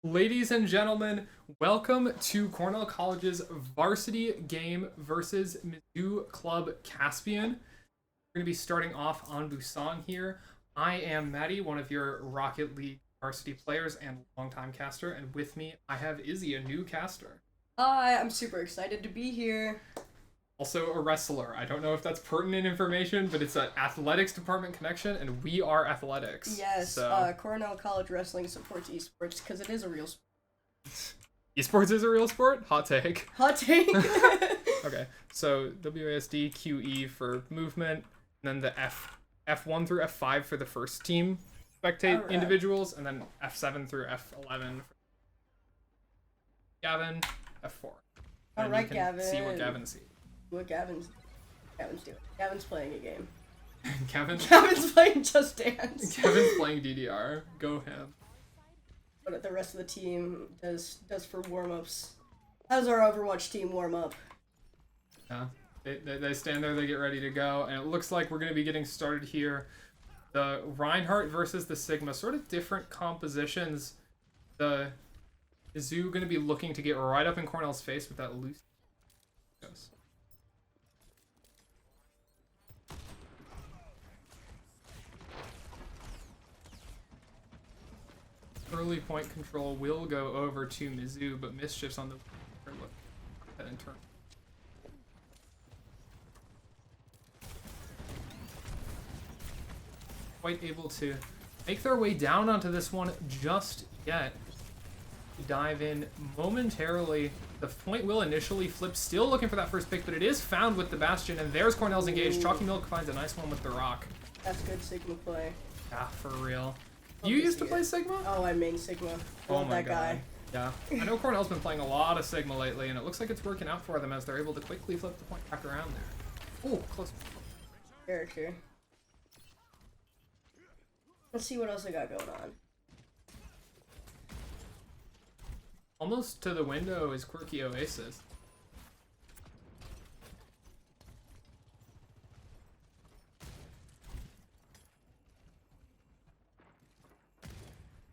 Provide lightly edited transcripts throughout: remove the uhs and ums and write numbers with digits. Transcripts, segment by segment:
Ladies and gentlemen, welcome to Cornell College's varsity game versus Mizzou Club Caspian. We're going to be starting off on Busan here. I am Maddie, one of your Rocket League varsity players and longtime caster, and with me I have Izzy, a new caster. Hi, I'm super excited to be here. Also a wrestler. I don't know if that's pertinent information, but it's an athletics department connection, and we are athletics. Yes, so... Cornell College Wrestling supports esports because it is a real sport. Esports is a real sport? Hot take. Hot take. Okay, so WASD, QE for movement, and then the F1 through F5 for the first team spectate individuals, and then F7 through F11 for Gavin, F4. All right, Gavin. See what Gavin sees. What Gavin's doing. Gavin's playing a game. Gavin's playing Just Dance. Gavin's playing DDR. Go him. What the rest of the team does for warm-ups. How's our Overwatch team warm up? Yeah. They stand there, they get ready to go, and it looks like we're going to be getting started here. The Reinhardt versus the Sigma, sort of different compositions. The Mizzou going to be looking to get right up in Cornell's face with that loose. Early point control will go over to Mizzou, but Mischiefs on the look at in turn. Quite able to make their way down onto this one just yet. Dive in momentarily. The point will initially flip, still looking for that first pick, but it is found with the Bastion, and there's Cornell's engaged. Choccymilk finds a nice one with the rock. That's good Sigma play. Yeah, for real. You used to play Sigma? Oh, I main Sigma. Love that guy. Yeah. I know Cornell's been playing a lot of Sigma lately, and it looks like it's working out for them as they're able to quickly flip the point back around there. Oh, close. Character. Let's see what else I got going on. Almost to the window is QuirkyOasis.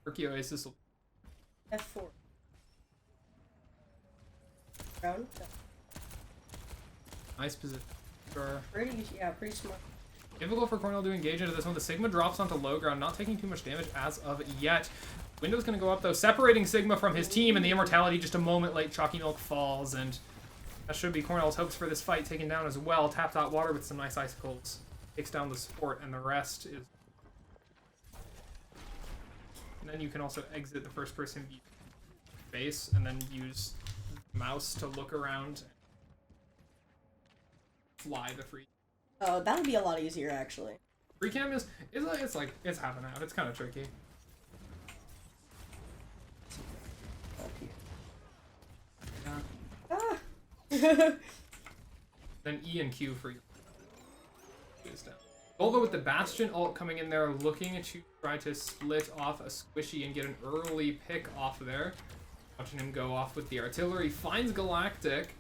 QuirkyOasis will... F4. Round. Nice position. Sure. Pretty smart. Difficult for Cornell to engage into this one. The Sigma drops onto low ground, not taking too much damage as of yet. Window's going to go up, though, separating Sigma from his team, and the Immortality just a moment late. Choccymilk falls, and that should be Cornell's hopes for this fight taken down as well. Tapped out water with some nice icicles. Takes down the support, and the rest is... And then you can also exit the first person view base, and then use the mouse to look around and fly the free. Oh, that would be a lot easier, actually. Free cam it's happening out. It's kind of tricky. Ah. Then E and Q for you. Kolva with the Bastion ult coming in there, looking to try to split off a squishy and get an early pick off there. Watching him go off with the artillery. Finds Galactic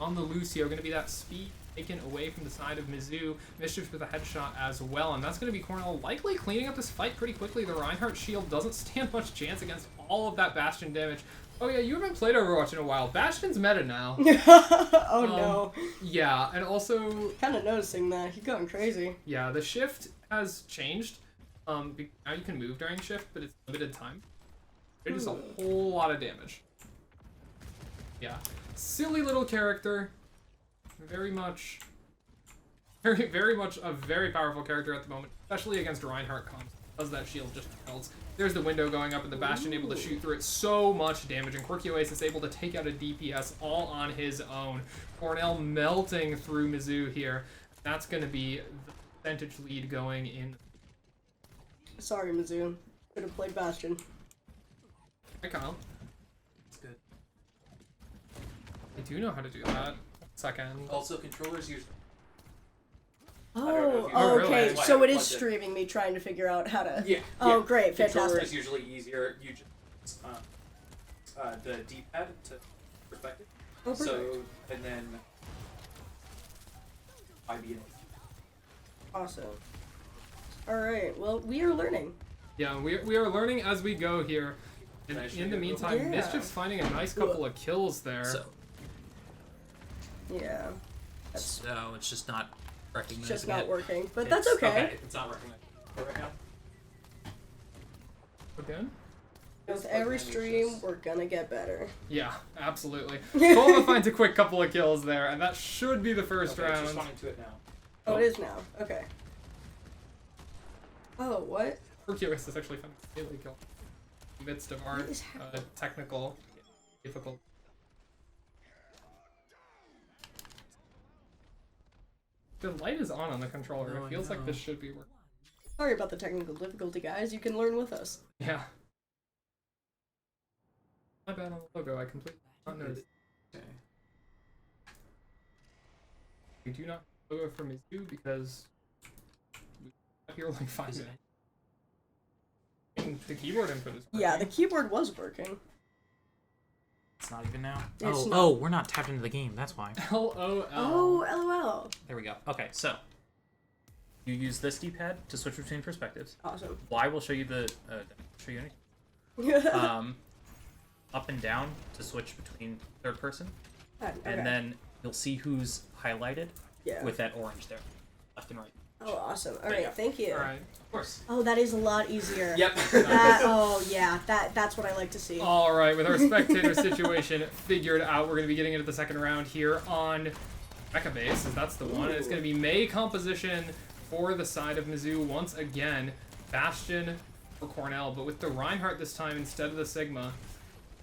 on the Lucio. Going to be that speed taken away from the side of Mizzou. Mischiefs with a headshot as well. And that's going to be Cornell likely cleaning up this fight pretty quickly. The Reinhardt shield doesn't stand much chance against all of that Bastion damage. Oh yeah, you haven't played Overwatch in a while. Bastion's meta now. Oh no. Yeah, and also... Kind of noticing that. He's going crazy. Yeah, the shift has changed. Now you can move during shift, but it's limited time. It is a whole lot of damage. Yeah. Silly little character. Very much a very powerful character at the moment, especially against Reinhardt comps, because that shield just melts. There's the window going up, and the Bastion able to shoot through it. So much damage, and QuirkyOasis is able to take out a DPS all on his own. Cornell melting through Mizzou here. That's going to be the percentage lead going in. Sorry, Mizzou. Could have played Bastion. Hi, Kyle. That's good. I do know how to do that. Second. Also, controllers use... Oh, really? okay. So it is streaming me trying to figure out how to... Yeah. Oh, great. Fantastic. Controller is usually easier. You just... the D-pad to perspective. Oh, perfect. So, and then... IBA. Awesome. Alright, well, we are learning. Yeah, we are learning as we go here. And Nice in the shooting. meantime, Yeah. Mischief's finding a nice couple of kills there. So, Yeah. That's so it's just not recognizing just not it. working, but It's- that's okay. Okay, It's not working right now. Again? With every stream, we're gonna get better. Yeah, absolutely. Kolva finds a quick couple of kills there, and that should be the first Okay, it's round. responding to it now. Oh, it is now. Okay. Oh, what? QuirkyOasis actually found a melee kill in the midst of our What is happening? technical difficult. The light is on the controller. No, It I feels like know. this should be working. Sorry about the technical difficulty, guys. You can learn with us. Yeah. My bad on the logo. I completely did not notice. Okay. We do not have a logo for Mizzou because we got here like 5 minutes. And the keyboard input is working. Yeah, the keyboard was working. It's not even now. It's Oh, not. we're not tapped into the game. That's why. LOL. Oh, LOL. There we go. Okay, so you use this D-pad to switch between perspectives. Awesome. Y will show you the show you up and down to switch between third person, Okay. and then you'll see who's highlighted Yeah. with that orange there, left and right. Oh, awesome. All There you right, go. thank you. All right. Of course. Oh, that is a lot easier. Yep. Oh, yeah. That's what I like to see. All right, with our spectator situation figured out, we're going to be getting into the second round here on Mecha Base, as that's the one. And it's going to be May composition for the side of Mizzou once again. Bastion for Cornell, but with the Reinhardt this time instead of the Sigma.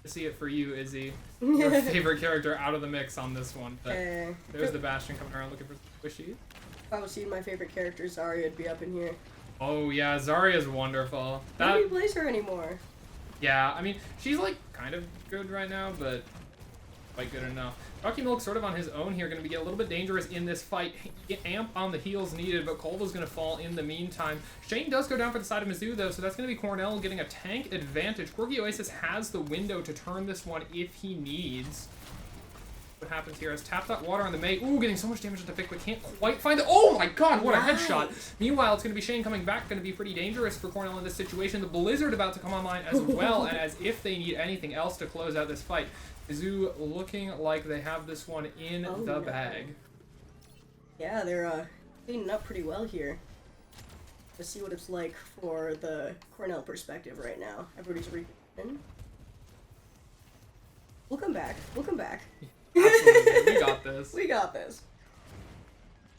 I see it for you, Izzy. Your favorite character out of the mix on this one. But Okay. there's the Bastion coming around looking for squishy. If I was seeing my favorite character, Zarya would be up in here. Oh yeah, Zarya's wonderful. Nobody plays her anymore. Yeah, I mean, she's like kind of good right now, but quite good enough. Choccymilk sort of on his own here, going to be a little bit dangerous in this fight. Amp on the heels needed, but Kolva's going to fall in the meantime. Shane does go down for the side of Mizzou, though, so that's going to be Cornell getting a tank advantage. QuirkyOasis has the window to turn this one if he needs. What happens here is tap that water on the May. Ooh, getting so much damage at the pick, but can't quite find it. Oh my god, what a headshot. Meanwhile, it's going to be Shane coming back, going to be pretty dangerous for Cornell in this situation. The Blizzard about to come online as well, and as if they need anything else to close out this fight. Mizzou looking like they have this one in Oh, the no. bag. Yeah, they're cleaning up pretty well here. Let's see what it's like for the Cornell perspective right now. Everybody's reading. We'll come back. We'll come back. Absolutely, we got this. We got this.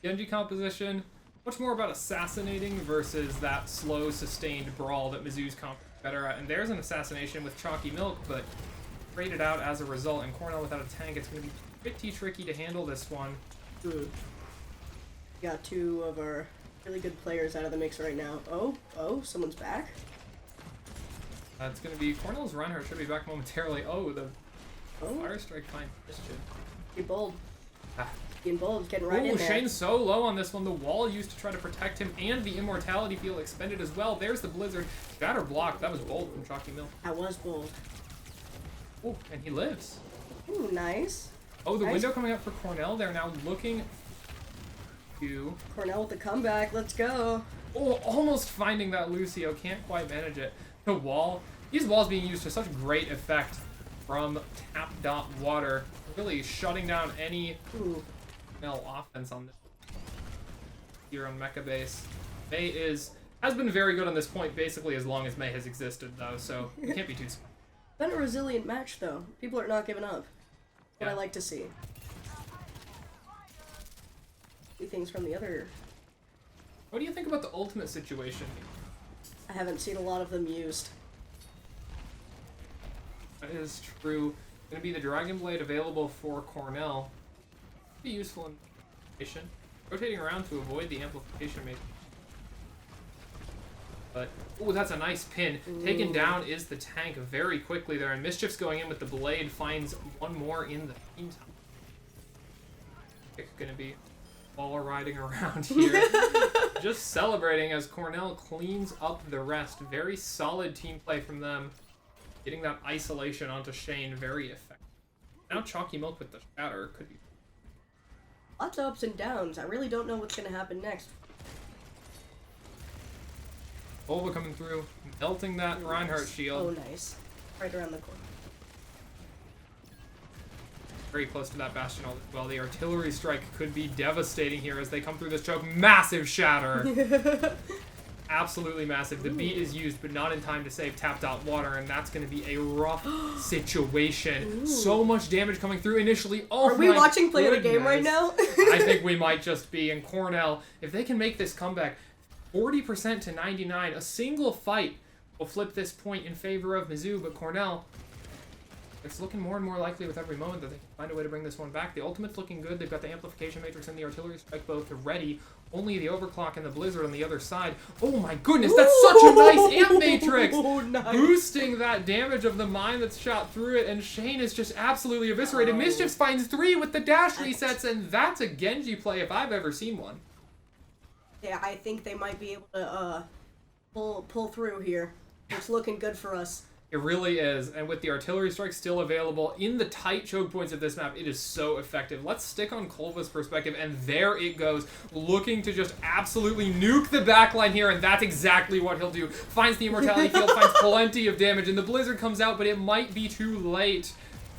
Genji composition, much more about assassinating versus that slow, sustained brawl that Mizzou's better at. And there's an assassination with Choccymilk, but traded out as a result. And Cornell without a tank, it's going to be pretty tricky to handle this one. We got two of our really good players out of the mix right now. Oh, someone's back. It's going to be Cornell's Reinhardt should be back momentarily. Oh, the fire strike finds Christian. Be bold. Ah. Being bold, getting right in Ooh, there. Shane's so low on this one. The wall used to try to protect him, and the immortality field expended as well. There's the Blizzard. Shatter block. That was bold from Choccymilk. I was bold. Ooh, and he lives. Ooh, nice. Oh, the Nice. window coming up for Cornell. They're now looking to... Cornell with the comeback. Let's go. Oh, almost finding that Lucio. Can't quite manage it. The wall. These walls being used to such great effect from tap dot water. Really shutting down any Ooh. Cornell offense on this here on Mecha Base. May has been very good on this point basically as long as May has existed though, so it can't be too smart. Been a resilient match though. People are not giving up. What I Yeah. like to see. See things from the other. What do you think about the ultimate situation? I haven't seen a lot of them used. That is true. Going to be the Dragon Blade available for Cornell. Be useful in amplification. Rotating around to avoid the amplification maybe. But, oh, that's a nice pin. Taken down is the tank very quickly there, and Mischiefs going in with the blade finds one more in the meantime. It's going to be all riding around here. Just celebrating as Cornell cleans up the rest. Very solid team play from them. Getting that isolation onto Shane, very effective. Now Choccymilk with the shatter could be... Lots of ups and downs. I really don't know what's gonna happen next. Kolva coming through, melting that Reinhardt shield. Oh, nice. right around the corner. Very close to that bastion as well. The artillery strike could be devastating here as they come through this choke. Massive shatter. Absolutely massive. The beat is used, but not in time to save tapped out water, and that's going to be a rough situation. So much damage coming through initially. Oh, are we watching play of the game right now? I think we might just be. And Cornell, if they can make this comeback, 40% to 99, a single fight will flip this point in favor of Mizzou, but Cornell, it's looking more and more likely with every moment that they can find a way to bring this one back. The ultimate's looking good. They've got the amplification matrix and the artillery strike both ready. Only the overclock and the blizzard on the other side. Oh my goodness, that's such a nice amp matrix! Nice. Boosting that damage of the mine that's shot through it, and Shane is just absolutely eviscerated. Mischiefs finds 3 with the dash resets, and that's a Genji play if I've ever seen one. Yeah, I think they might be able to pull through here. It's looking good for us. It really is, and with the artillery strike still available in the tight choke points of this map, it is so effective. Let's stick on Kolva's perspective, and there it goes, looking to just absolutely nuke the backline here, and that's exactly what he'll do. Finds the immortality field, finds plenty of damage, and the blizzard comes out, but it might be too late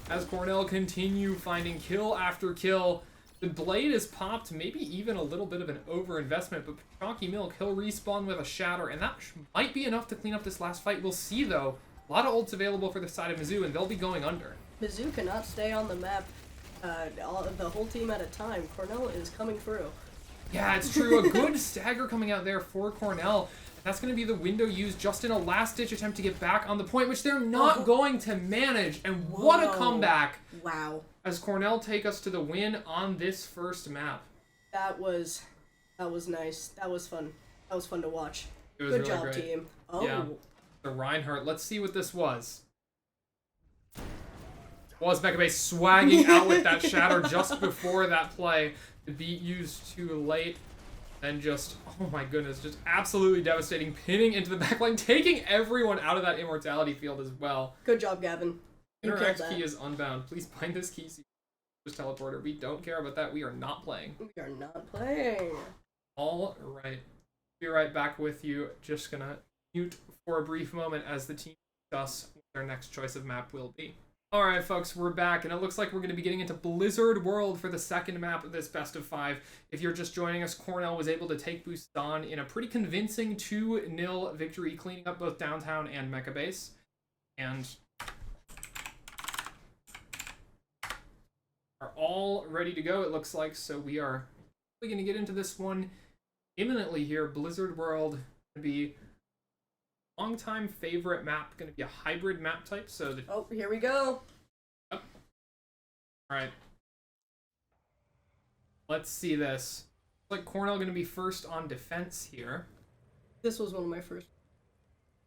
as Cornell continue finding kill after kill. The blade is popped, maybe even a little bit of an overinvestment, but Choccymilk, he'll respawn with a shatter, and that might be enough to clean up this last fight. We'll see, though. A lot of ults available for the side of Mizzou, and they'll be going under. Mizzou cannot stay on the map the whole team at a time. Cornell is coming through. Yeah, it's true. A good stagger coming out there for Cornell. That's going to be the window used just in a last-ditch attempt to get back on the point, which they're not going to manage. And what a comeback. Wow. As Cornell take us to the win on this first map. That was nice. That was fun. That was fun to watch. It was good really job, great. team. Oh. Yeah. The Reinhardt. Let's see what this was. Was Mechabase swagging out with that shatter just before that play. The beat used too late. Then just, oh my goodness, just absolutely devastating. Pinning into the backline, taking everyone out of that immortality field as well. Good job, Gavin. Interact key is unbound. Please bind this key. Just teleporter. We don't care about that. We are not playing. We are not playing. All right. Be right back with you. Just gonna mute for a brief moment as the team discuss what their next choice of map will be. Alright folks, we're back, and it looks like we're going to be getting into Blizzard World for the second map of this best of 5. If you're just joining us, Cornell was able to take Busan in a pretty convincing 2-0 victory, cleaning up both downtown and Mechabase. And are all ready to go, it looks like, so we are going to get into this one imminently here. Blizzard World going to be long-time favorite map, going to be a hybrid map type, so the... Oh, here we go. Yep. Alright. Let's see this. Looks like Cornell going to be first on defense here. This was one of my first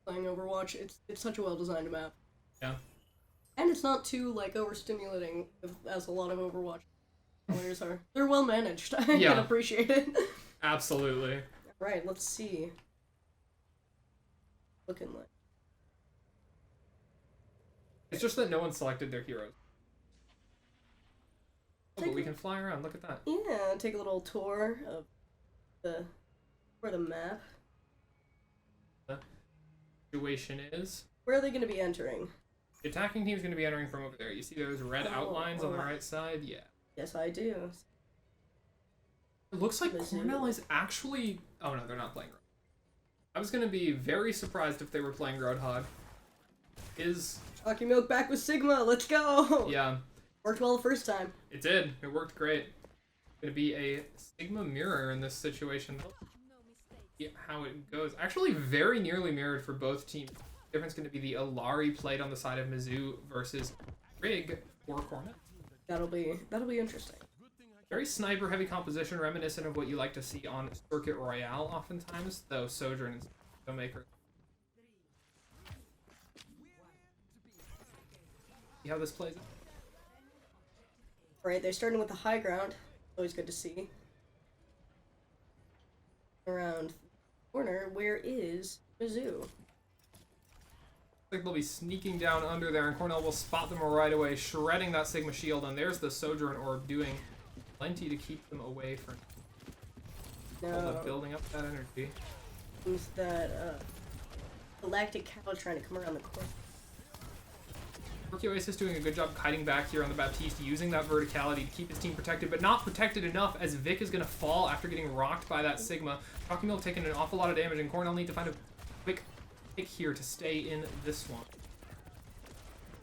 playing Overwatch. It's such a well-designed map. Yeah. And it's not too, like, overstimulating as a lot of Overwatch players are. They're well managed. I can appreciate it. Absolutely. Right, let's see. Looking like. It's just that no one selected their heroes. Oh, but we can fly around. Look at that. Yeah, take a little tour of the map. The situation is... Where are they going to be entering? The attacking team's going to be entering from over there. You see those red outlines on the right side? Yeah. Yes, I do. It looks like Mizzou. Cornell is actually... Oh no, they're not playing Roadhog. I was going to be very surprised if they were playing Roadhog. Is... Choccymilk back with Sigma, let's go! Yeah. Worked well the first time. It did. It worked great. Going to be a Sigma mirror in this situation. See how it goes. Actually, very nearly mirrored for both teams. The difference going to be the Alari played on the side of Mizzou versus Rig for Cornell. That'll be interesting. Very sniper-heavy composition, reminiscent of what you like to see on Circuit Royale oftentimes, though Sojourn and Snowmaker. See how this plays out? Alright, they're starting with the high ground. Always good to see. Around the corner, where is Mizzou? Looks like they'll be sneaking down under there, and Cornell will spot them right away, shredding that Sigma shield, and there's the Sojourn Orb doing plenty to keep them away from building up that energy. Who's that, Galactic Cow trying to come around the corner? QuirkyOasis doing a good job kiting back here on the Baptiste, using that verticality to keep his team protected, but not protected enough as Vic is going to fall after getting rocked by that Sigma. Choccymilk taking an awful lot of damage, and Cornell need to find a quick pick here to stay in this one.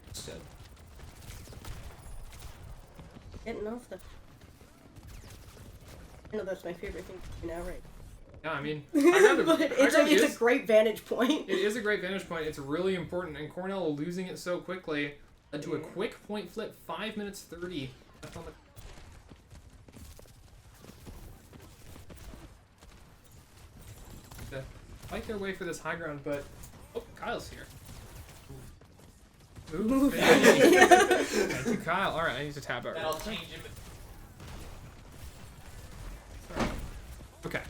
Instead. Getting off the... I know that's my favorite thing to do now, right? Yeah, I mean, But it's a great vantage point. It is a great vantage point. It's really important, and Cornell losing it so quickly led to a quick point flip. 5 minutes 30 left on the. To fight their way for this high ground, but oh, Kyle's here. Move. Thank you, Kyle. All right, I need to tab out. That'll change him. Okay.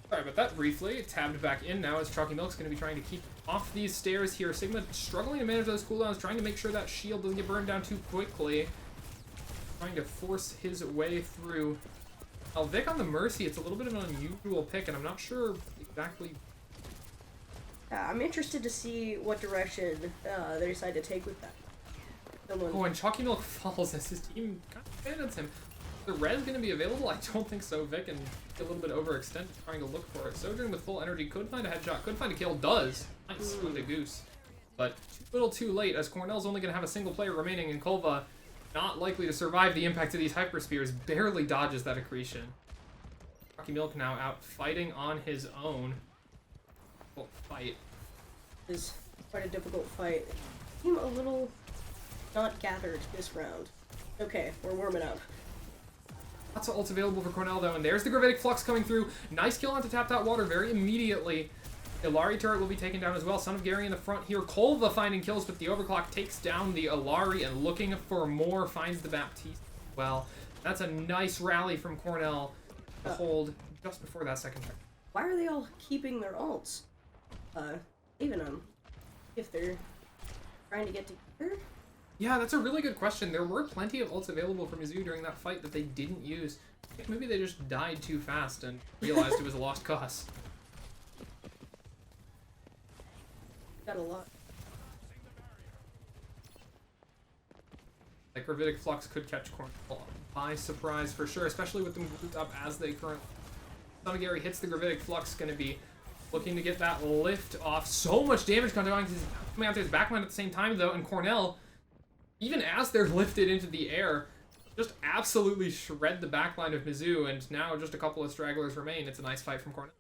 Sorry about that briefly. Tabbed back in now as Choccymilk's going to be trying to keep off these stairs here. Sigma struggling to manage those cooldowns, trying to make sure that shield doesn't get burned down too quickly. Trying to force his way through. Now, Vic on the Mercy, it's a little bit of an unusual pick, and I'm not sure exactly. I'm interested to see what direction they decide to take with that. Oh, and Choccymilk falls as his team kind of abandons him. The res going to be available? I don't think so. Vic and a little bit overextended trying to look for it. Sojourn with full energy could find a headshot, could find a kill, does. Nice on the goose. But a little too late as Cornell's only going to have a single player remaining, and Kolva not likely to survive the impact of these hyper spears, barely dodges that accretion. Choccymilk now out fighting on his own. Fight. Is quite a difficult fight. Seem a little not gathered this round. Okay, we're warming up. Lots of ults available for Cornell, though, and there's the Gravitic Flux coming through. Nice kill onto Tap That Water very immediately. Illari turret will be taken down as well. Son of Gary in the front here. Kolva finding kills, but the Overclock takes down the Illari, and looking for more, finds the Baptiste. Well, that's a nice rally from Cornell to hold just before that second check. Why are they all keeping their ults? Even if they're trying to get together? Yeah, that's a really good question. There were plenty of ults available for Mizzou during that fight that they didn't use. I think maybe they just died too fast and realized it was a lost cause. Got a lot. Like, Gravitic Flux could catch Cornell by surprise for sure, especially with them grouped up as they currently. Son of Gary hits the Gravitic Flux, going to be looking to get that lift off. So much damage coming out to his backline at the same time, though, and Cornell, even as they're lifted into the air, just absolutely shred the backline of Mizzou, and now just a couple of stragglers remain. It's a nice fight from Cornell.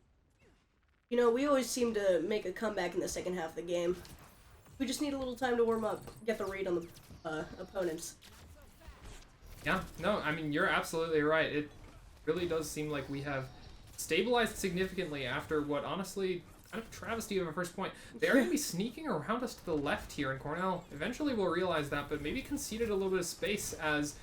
You know, we always seem to make a comeback in the second half of the game. We just need a little time to warm up, get the read on the opponents. Yeah, no, I mean, you're absolutely right. It really does seem like we have stabilized significantly after what, honestly, kind of travesty of a first point. They're going to be sneaking around us to the left here, and Cornell eventually will realize that, but maybe conceded a little bit of space as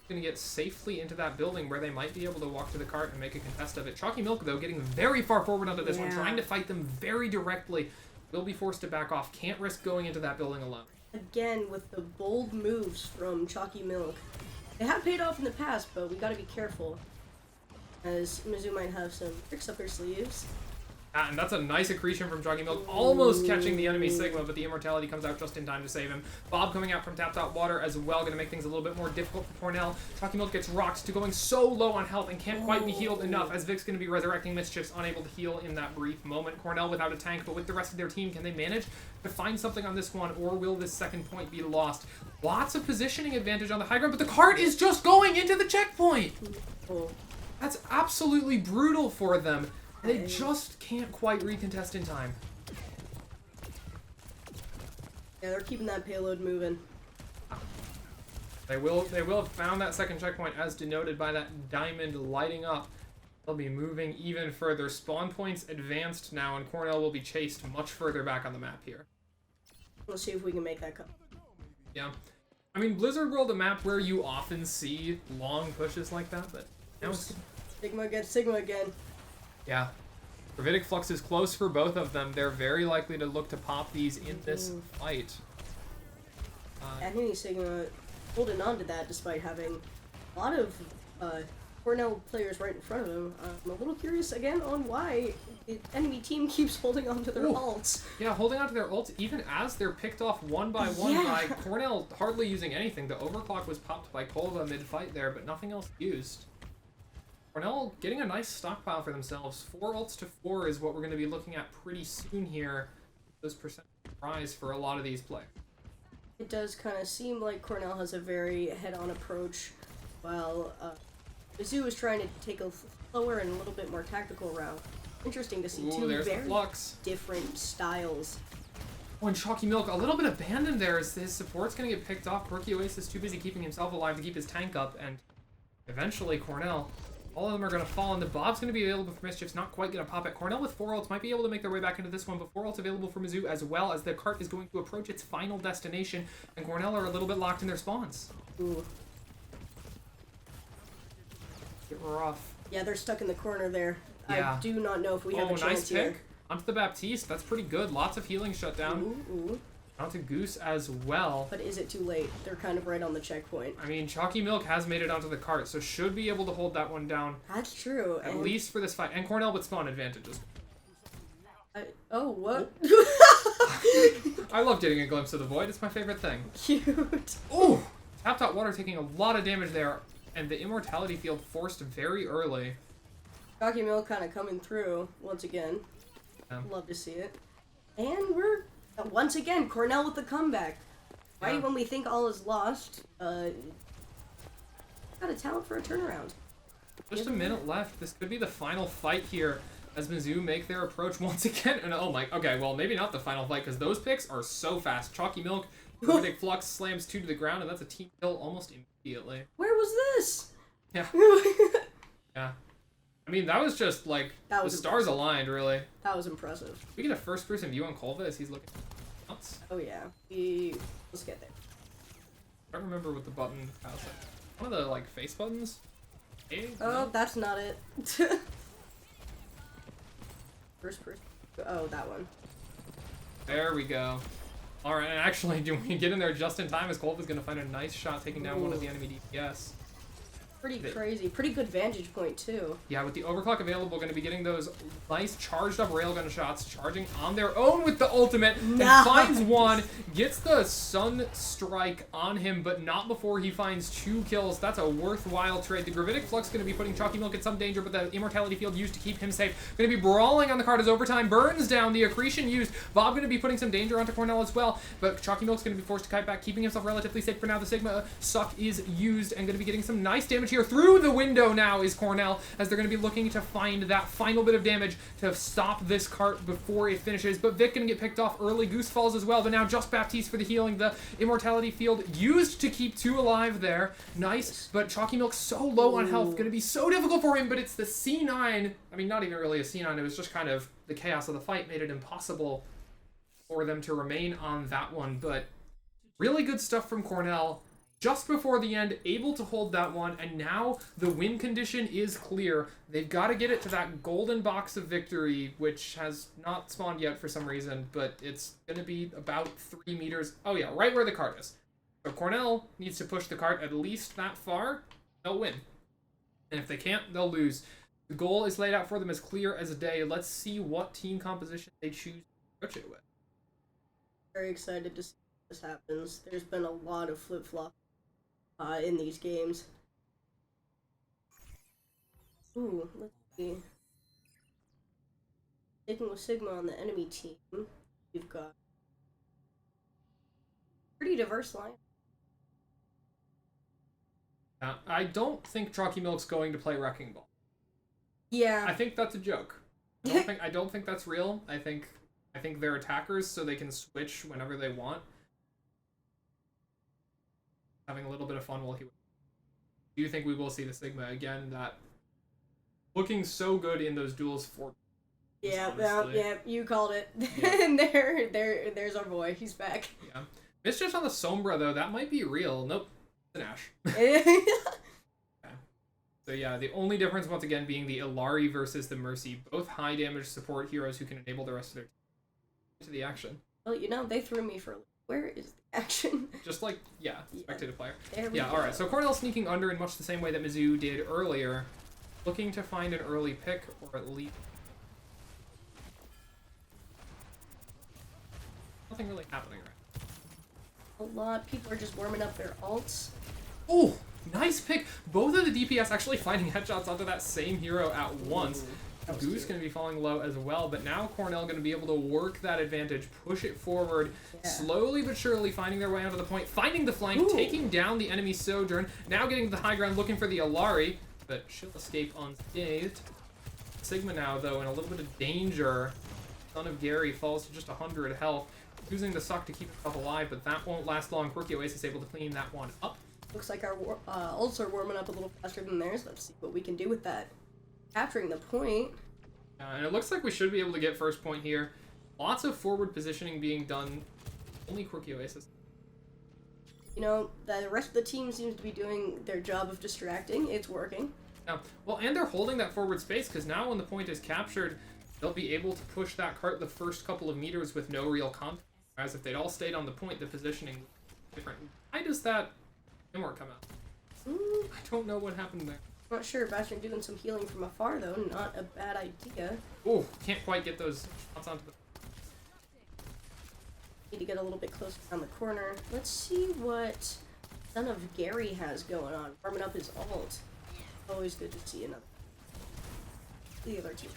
going to get safely into that building where they might be able to walk to the cart and make a contest of it. Choccymilk, though, getting very far forward onto this one, trying to fight them very directly, will be forced to back off. Can't risk going into that building alone. Again, with the bold moves from Choccymilk. They have paid off in the past, but we gotta be careful, as Mizzou might have some tricks up their sleeves. And that's a nice accretion from Choccymilk, almost catching the enemy Sigma, but the Immortality comes out just in time to save him. Bob coming out from Tapped Out Water as well, going to make things a little bit more difficult for Cornell. Choccymilk gets rocked to going so low on health and can't quite be healed enough, as Vic's going to be resurrecting Mischiefs, unable to heal in that brief moment. Cornell without a tank, but with the rest of their team, can they manage to find something on this one, or will this second point be lost? Lots of positioning advantage on the high ground, but the cart is just going into the checkpoint! That's absolutely brutal for them. They just can't quite recontest in time. Yeah, they're keeping that payload moving. They will have found that second checkpoint as denoted by that diamond lighting up. They'll be moving even further. Spawn points advanced now, and Cornell will be chased much further back on the map here. Let's see if we can make that cut. Yeah. I mean, Blizzard World, a map where you often see long pushes like that, but now it's... Sigma again. Yeah. Gravitic Flux is close for both of them. They're very likely to look to pop these in this fight. And Sigma holding on to that despite having a lot of Cornell players right in front of him. I'm a little curious again on why the enemy team keeps holding on to their ults. Yeah, holding on to their ults even as they're picked off one by one by Cornell hardly using anything. The overclock was popped by Kolva mid-fight there, but nothing else used. Cornell getting a nice stockpile for themselves. 4 ults to 4 is what we're going to be looking at pretty soon here. Those percent rise for a lot of these players. It does kind of seem like Cornell has a very head-on approach, while Mizzou is trying to take a slower and a little bit more tactical route. Interesting to see two there's the very flux. different styles. Oh, and Choccymilk, a little bit abandoned there as his support's going to get picked off. QuirkyOasis too busy keeping himself alive to keep his tank up, and eventually Cornell, all of them are going to fall, and the Bob's going to be available for Mischiefs, not quite going to pop it. Cornell with 4 ults might be able to make their way back into this one, but 4 ults available for Mizzou as well, as the cart is going to approach its final destination, and Cornell are a little bit locked in their spawns. Ooh. Get rough. Yeah, they're stuck in the corner there. Yeah. I do not know if we have a chance nice here. pick. Onto the Baptiste. That's pretty good. Lots of healing shut down. Ooh. Onto Goose as well. But is it too late? They're kind of right on the checkpoint. I mean, Choccymilk has made it onto the cart, so should be able to hold that one down. That's true. At least for this fight. And Cornell with spawn advantages. Oh, what? I love getting a glimpse of the void. It's my favorite thing. Cute. Oh! Tap Top Water taking a lot of damage there, and the immortality field forced very early. Choccymilk kind of coming through once again. Yeah. Love to see it. And we're once again Cornell with the comeback. Right when we think all is lost, got a talent for a turnaround. Just a minute left. This could be the final fight here as Mizzou make their approach once again. And oh my, okay, well maybe not the final fight because those picks are so fast. Choccymilk, Gravitic Flux slams 2 to the ground, and that's a team kill almost immediately. Where was this? Yeah. Yeah. I mean, that was just like the stars aligned, really. That was impressive. We get a first-person view on Kolva as he's looking nuts. Oh yeah, let's get there. I don't remember what the button was like. One of the like face buttons. Hey, Oh, no? that's not it. First person. Oh, that one. There we go. All right, and actually, do we get in there just in time as Kolva's going to find a nice shot taking down one of the enemy DPS. Pretty crazy. Pretty good vantage point, too. Yeah, with the overclock available, going to be getting those nice charged up railgun shots, charging on their own with the ultimate, and finds one, gets the Sun Strike on him, but not before he finds 2 kills. That's a worthwhile trade. The Gravitic Flux going to be putting Choccymilk in some danger, but the Immortality Field used to keep him safe. Going to be brawling on the card as overtime burns down. The accretion used. Bob going to be putting some danger onto Cornell as well, but Choccymilk's going to be forced to kite back, keeping himself relatively safe for now. The Sigma Suck is used, and going to be getting some nice damage here. Through the window now is Cornell, as they're going to be looking to find that final bit of damage to stop this cart before it finishes. But Vic going to get picked off early. Goose falls as well, but now just Baptiste for the healing. The Immortality Field used to keep 2 alive there. Nice, but Choccymilk so low on health. Going to be so difficult for him, but it's the C9. I mean, not even really a C9. It was just kind of the chaos of the fight made it impossible for them to remain on that one. But really good stuff from Cornell. Just before the end, able to hold that one, and now the win condition is clear. They've got to get it to that golden box of victory, which has not spawned yet for some reason, but it's going to be about 3 meters. Oh yeah, right where the cart is. So Cornell needs to push the cart at least that far. They'll win. And if they can't, they'll lose. The goal is laid out for them as clear as day. Let's see what team composition they choose to approach it with. Very excited to see this happens. There's been a lot of flip-flop in these games. Ooh, let's see. Sticking with Sigma on the enemy team, we've got pretty diverse line. I don't think Choccymilk's going to play Wrecking Ball. Yeah. I think that's a joke. I don't think that's real. I think they're attackers, so they can switch whenever they want. Having a little bit of fun while he. Do you think we will see the Sigma again? That looking so good in those duels for. Yeah, you called it. Yeah. And there's our boy. He's back. Yeah, Mischiefs on the Sombra though. That might be real. Nope, it's an Ash. Okay. So yeah, the only difference once again being the Illari versus the Mercy, both high damage support heroes who can enable the rest of their team to the action. Well, you know, they threw me for a Where is the action? Just like, yeah, spectator player. There we Yeah, go. alright, so Cornell sneaking under in much the same way that Mizzou did earlier. Looking to find an early pick, or at least... Nothing really happening right A lot. People are just warming up their alts. Oh, nice pick. Both of the DPS actually finding headshots onto that same hero at once. Goose going to be falling low as well, but now Cornell going to be able to work that advantage, push it forward, slowly but surely finding their way onto the point, finding the flank, taking down the enemy Sojourn, now getting to the high ground, looking for the Alari, but she'll escape unscathed. Sigma now, though, in a little bit of danger. Son of Gary falls to just 100 health, using the suck to keep himself alive, but that won't last long. QuirkyOasis is able to clean that one up. Looks like our ults are warming up a little faster than theirs. Let's see what we can do with that. Capturing the point. And it looks like we should be able to get first point here. Lots of forward positioning being done. Only QuirkyOasis. You know, the rest of the team seems to be doing their job of distracting. It's working. Yeah, well, and they're holding that forward space, because now when the point is captured, they'll be able to push that cart the first couple of meters with no real contact. Whereas if they'd all stayed on the point, the positioning would be different. Why does that Immort come out? I don't know what happened there. Not sure. Bastion doing some healing from afar, though. Not a bad idea. Oh, can't quite get those shots onto the... Need to get a little bit closer down the corner. Let's see what Son of Gary has going on. Warming up his ult. Always good to see another. The other team.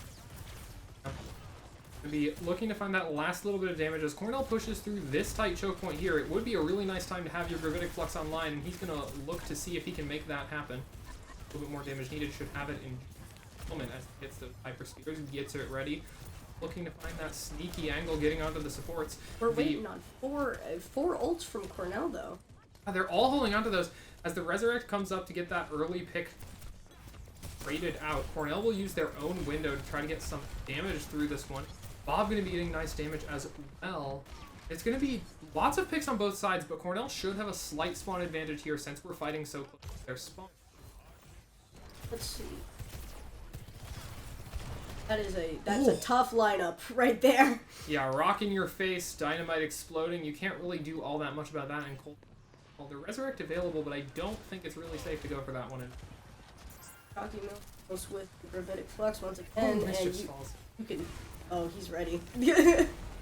To be looking to find that last little bit of damage as Cornell pushes through this tight choke point here. It would be a really nice time to have your Gravitic Flux online, and he's going to look to see if he can make that happen. A little bit more damage needed, should have it in a moment as he hits the Hyper Spears and gets it ready. Looking to find that sneaky angle getting onto the supports. We're waiting on four ults from Cornell, though. They're all holding onto those as the Resurrect comes up to get that early pick rated out. Cornell will use their own window to try to get some damage through this one. Bob going to be getting nice damage as well. It's going to be lots of picks on both sides, but Cornell should have a slight spawn advantage here since we're fighting so close to their spawn. Let's see. That's a tough lineup right there. Yeah, rock in your face, dynamite exploding. You can't really do all that much about that in cold. Well, the Resurrect available, but I don't think it's really safe to go for that one. Choccymilk goes with the Gravitic Flux once again, and Mischiefs falls. you can. Oh, he's ready.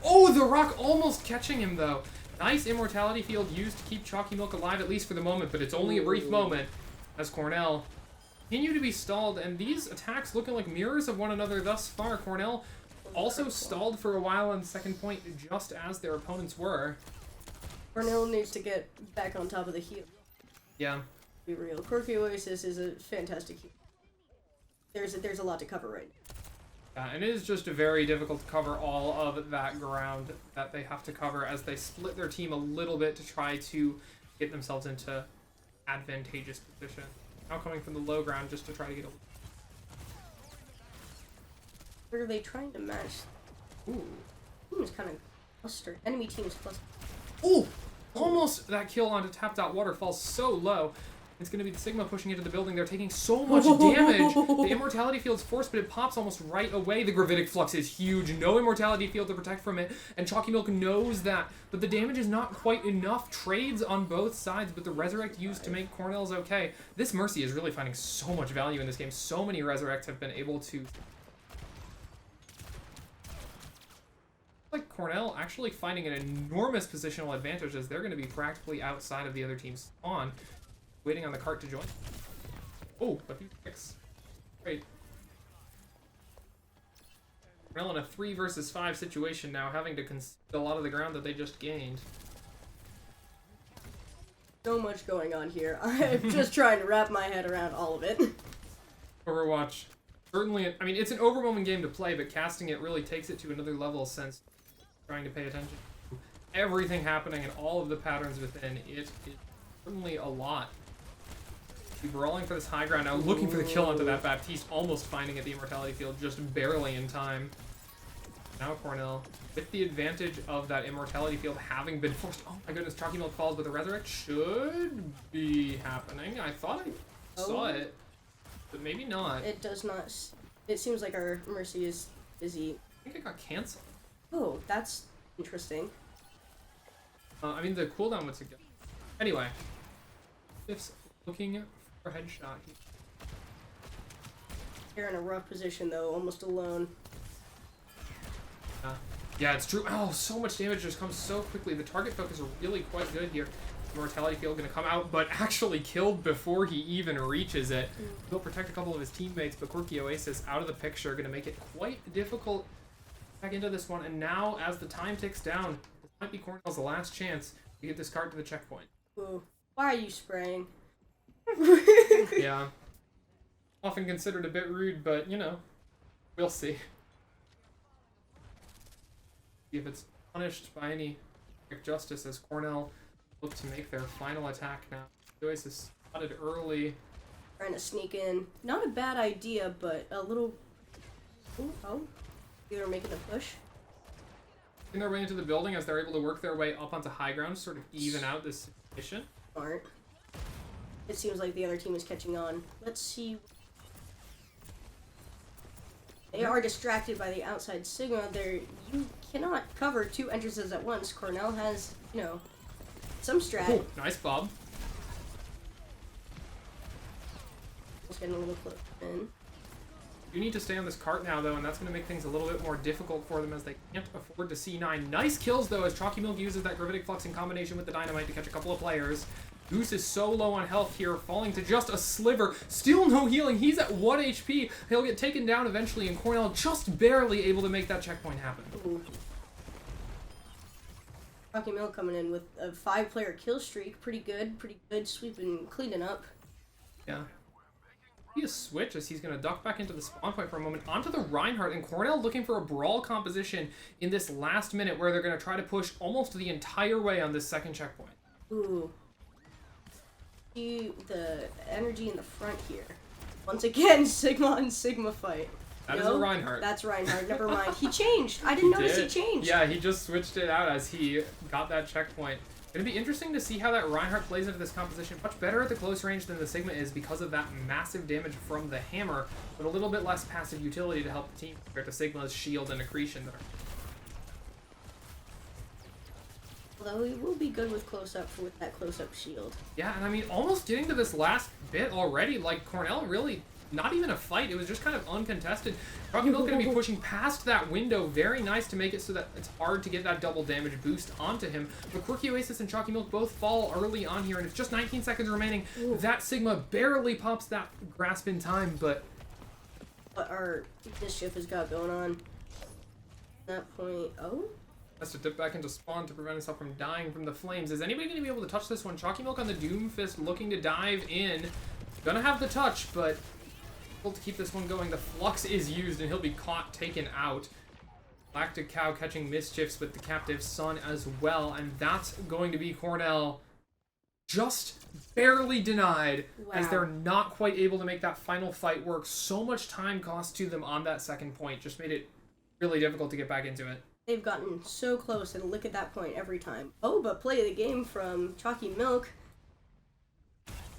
Oh, the rock almost catching him though. Nice immortality field used to keep Choccymilk alive at least for the moment, but it's only a brief moment as Cornell continue to be stalled, and these attacks looking like mirrors of one another thus far. Cornell also stalled for a while on second point just as their opponents were. Cornell needs to get back on top of the heal. Yeah. Be real. QuirkyOasis is a fantastic heal. There's a lot to cover right now. Yeah, and it is just very difficult to cover all of that ground that they have to cover as they split their team a little bit to try to get themselves into advantageous position. Now coming from the low ground just to try to get a... What are they trying to match? Ooh. Team is kind of clustered. Enemy team is clustered. Ooh! Almost that kill onto tapped out water falls so low. It's going to be the Sigma pushing into the building. They're taking so much damage. The Immortality Field's forced, but it pops almost right away. The Gravitic Flux is huge. No Immortality Field to protect from it, and Choccymilk knows that. But the damage is not quite enough. Trades on both sides, but the Resurrect used to make Cornell's okay. This Mercy is really finding so much value in this game. So many Resurrects have been able to... like Cornell actually finding an enormous positional advantage as they're going to be practically outside of the other team's spawn. Waiting on the cart to join. Oh, a few picks. Great. Cornell in a 3 versus 5 situation now, having to concede a lot of the ground that they just gained. So much going on here. I'm just trying to wrap my head around all of it. Overwatch. Certainly, I mean, it's an overwhelming game to play, but casting it really takes it to another level since trying to pay attention to everything happening and all of the patterns within it is certainly a lot. Brawling for this high ground now, looking for the kill onto that Baptiste, almost finding it the Immortality Field, just barely in time. Now Cornell, with the advantage of that Immortality Field having been forced. Oh my goodness, Choccymilk falls, but the Resurrect should be happening. I thought I saw it, but maybe not. It does not. It seems like our Mercy is busy. I think it got canceled. Oh, that's interesting. I mean, the cooldown would suggest. Anyway, Mischiefs looking for a headshot. They're in a rough position though, almost alone. Yeah, it's true. Oh, so much damage just comes so quickly. The target focus is really quite good here. Mortality field going to come out, but actually killed before he even reaches it. He'll protect a couple of his teammates, but QuirkyOasis out of the picture, going to make it quite difficult back into this one. And now, as the time ticks down, this might be Cornell's last chance to get this cart to the checkpoint. Ooh. Why are you spraying? Yeah. Often considered a bit rude, but, you know, we'll see. See if it's punished by any justice as Cornell look to make their final attack now. Joyce is spotted early. Trying to sneak in. Not a bad idea, but a little... Ooh, oh. They're making a push. In their way into the building as they're able to work their way up onto high ground to sort of even out this situation. Smart. It seems like the other team is catching on. Let's see. They are distracted by the outside Sigma. You cannot cover two entrances at once. Cornell has, you know, some strat. Ooh, nice bob. Just getting a little close in. You need to stay on this cart now, though, and that's going to make things a little bit more difficult for them as they can't afford to C9. Nice kills, though, as Choccymilk uses that Gravitic Flux in combination with the Dynamite to catch a couple of players. Goose is so low on health here, falling to just a sliver. Still no healing. He's at 1 HP. He'll get taken down eventually, and Cornell just barely able to make that checkpoint happen. Ooh. Choccymilk coming in with a 5-player kill streak. Pretty good, sweeping, cleaning up. Yeah. He a switch as he's going to duck back into the spawn point for a moment onto the Reinhardt, and Cornell looking for a brawl composition in this last minute where they're going to try to push almost the entire way on this second checkpoint. Ooh. See the energy in the front here. Once again, Sigma and Sigma fight. That is a Reinhardt. That's Reinhardt. Never mind. He changed. I didn't notice he changed. Yeah, he just switched it out as he got that checkpoint. It'll be interesting to see how that Reinhardt plays into this composition. Much better at the close range than the Sigma is because of that massive damage from the hammer, but a little bit less passive utility to help the team compared to Sigma's shield and accretion that are... Although he will be good with close-up with that close-up shield. Yeah, and I mean, almost getting to this last bit already, like, Cornell really, not even a fight, it was just kind of uncontested. Choccymilk going to be pushing past that window, very nice to make it so that it's hard to get that double damage boost onto him. But QuirkyOasis and Choccymilk both fall early on here, and it's just 19 seconds remaining. Ooh. That Sigma barely pops that grasp in time, but... What our Mischief has got going on at that point. Oh? Has to dip back into spawn to prevent himself from dying from the flames. Is anybody going to be able to touch this one? Choccymilk on the Doomfist looking to dive in. Gonna have the touch, but able to keep this one going. The Flux is used and he'll be caught, taken out. Lactic Cow catching Mischiefs with the Captive Sun as well. And that's going to be Cornell just barely denied. Wow. As they're not quite able to make that final fight work. So much time cost to them on that second point. Just made it really difficult to get back into it. They've gotten so close and look at that point every time. Oh, but play of the game from Choccymilk.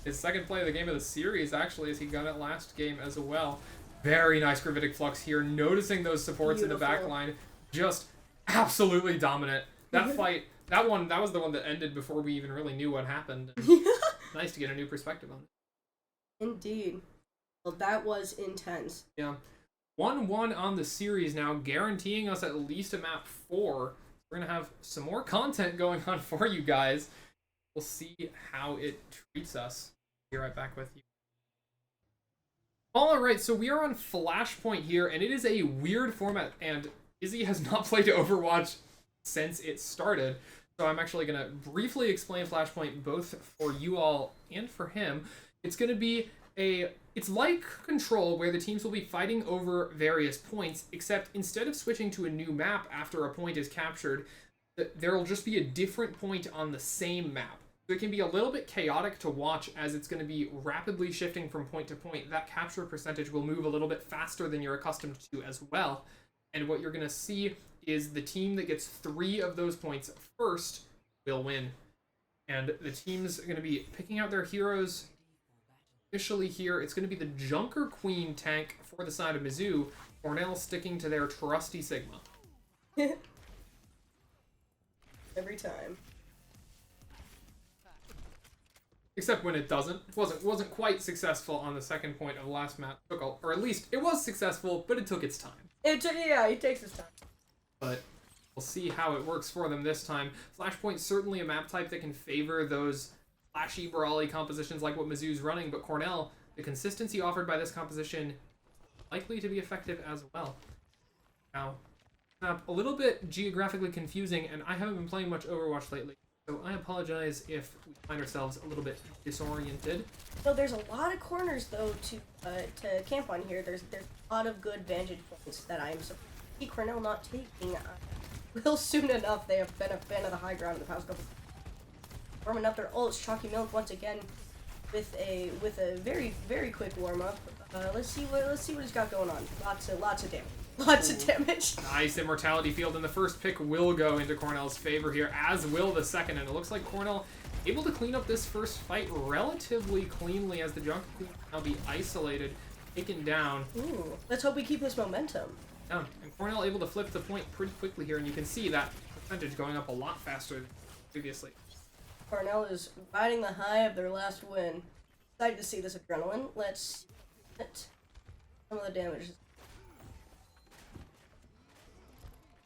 His second play of the game of the series, actually, as he got it last game as well. Very nice Gravitic Flux here, noticing those supports in the back line. Just absolutely dominant. That fight, that was the one that ended before we even really knew what happened. Nice to get a new perspective on it. Indeed. Well, that was intense. Yeah. 1-1 on the series now, guaranteeing us at least a map 4. We're going to have some more content going on for you guys. We'll see how it treats us. Be right back with you. Alright, so we are on Flashpoint here, and it is a weird format, and Izzy has not played Overwatch since it started. So I'm actually going to briefly explain Flashpoint both for you all and for him. It's going to be it's like Control, where the teams will be fighting over various points, except instead of switching to a new map after a point is captured, there will just be a different point on the same map. So it can be a little bit chaotic to watch as it's going to be rapidly shifting from point to point. That capture percentage will move a little bit faster than you're accustomed to as well. And what you're going to see is the team that gets 3 of those points first will win. And the team's going to be picking out their heroes. Officially here, it's going to be the Junker Queen tank for the side of Mizzou. Cornell sticking to their trusty Sigma. Every time. Except when it doesn't. It wasn't quite successful on the second point of the last map. Or at least it was successful, but it took its time. It takes its time. But we'll see how it works for them this time. Flashpoint's certainly a map type that can favor those flashy, brawly compositions like what Mizzou's running, but Cornell, the consistency offered by this composition, likely to be effective as well. Now, a little bit geographically confusing, and I haven't been playing much Overwatch lately, so I apologize if we find ourselves a little bit disoriented. So there's a lot of corners though to camp on here. There's a lot of good vantage points that I'm surprised to see Cornell not taking. Will soon enough. They have been a fan of the high ground in the past couple. Warming up their ults. Choccymilk once again with a very very quick warm up. Let's see what he's got going on. Lots of damage. Lots of damage. Nice immortality field, and the first pick will go into Cornell's favor here, as will the second, and it looks like Cornell able to clean up this first fight relatively cleanly as the Junker Queen will now be isolated, taken down. Ooh, let's hope we keep this momentum. Yeah, and Cornell able to flip the point pretty quickly here, and you can see that percentage going up a lot faster than previously. Cornell is riding the high of their last win. Excited to see this adrenaline. Let's get some of the damage.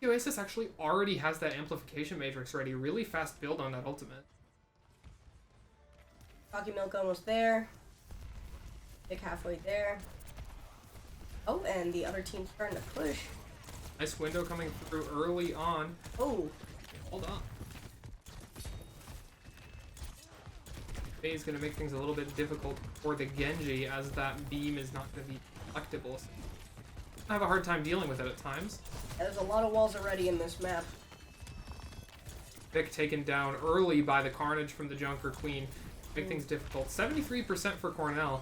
QuirkyOasis actually already has that amplification matrix ready. Really fast build on that ultimate. Choccymilk almost there. Pick halfway there. Oh, and the other team's starting to push. Nice window coming through early on. Oh. Hold on. Is going to make things a little bit difficult for the Genji, as that beam is not going to be collectible. So I have a hard time dealing with it at times. There's a lot of walls already in this map. Pick taken down early by the carnage from the Junker Queen. Make things difficult. 73% for Cornell.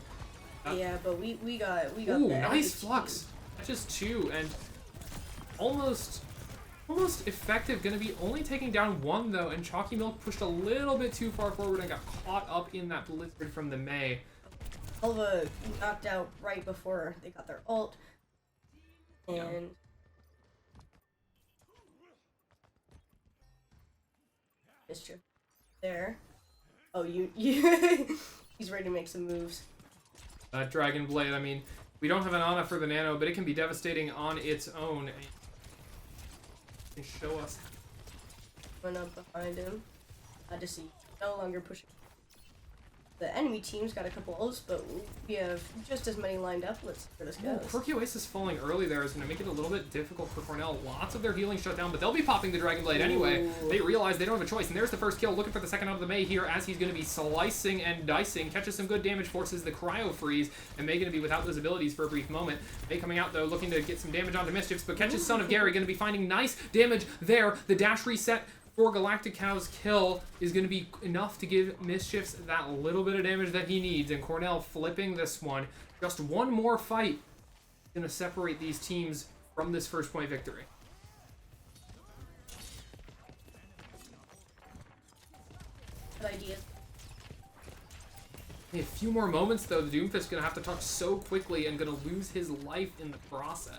Yeah, but we got Ooh, the nice MVP. flux. That's just 2 and almost effective. Gonna be only taking down 1 though, and Choccymilk pushed a little bit too far forward and got caught up in that blizzard from the Mei. Kolva knocked out right before they got their ult. And Yeah. Mischief there. Oh, you he's ready to make some moves. Dragon Blade, I mean, we don't have an Ana for the Nano, but it can be devastating on its own. And it can show us. Went up behind him. Glad to see no longer pushing. The enemy team's got a couple ults, but we have just as many lined up. Let's see where this goes. QuirkyOasis falling early there is going to make it a little bit difficult for Cornell. Lots of their healing shut down, but they'll be popping the Dragon Blade anyway. Ooh. They realize they don't have a choice, and there's the first kill. Looking for the second out of the Mei here, as he's going to be slicing and dicing. Catches some good damage, forces the Cryo Freeze, and Mei going to be without those abilities for a brief moment. Mei coming out, though, looking to get some damage onto Mischiefs, but catches Son of Gary, going to be finding nice damage there. The dash reset for Galactic Cow's kill is going to be enough to give Mischiefs that little bit of damage that he needs, and Cornell flipping this one. Just one more fight is going to separate these teams from this first point victory. Good idea. In a few more moments, though, the Doomfist is going to have to touch so quickly and going to lose his life in the process.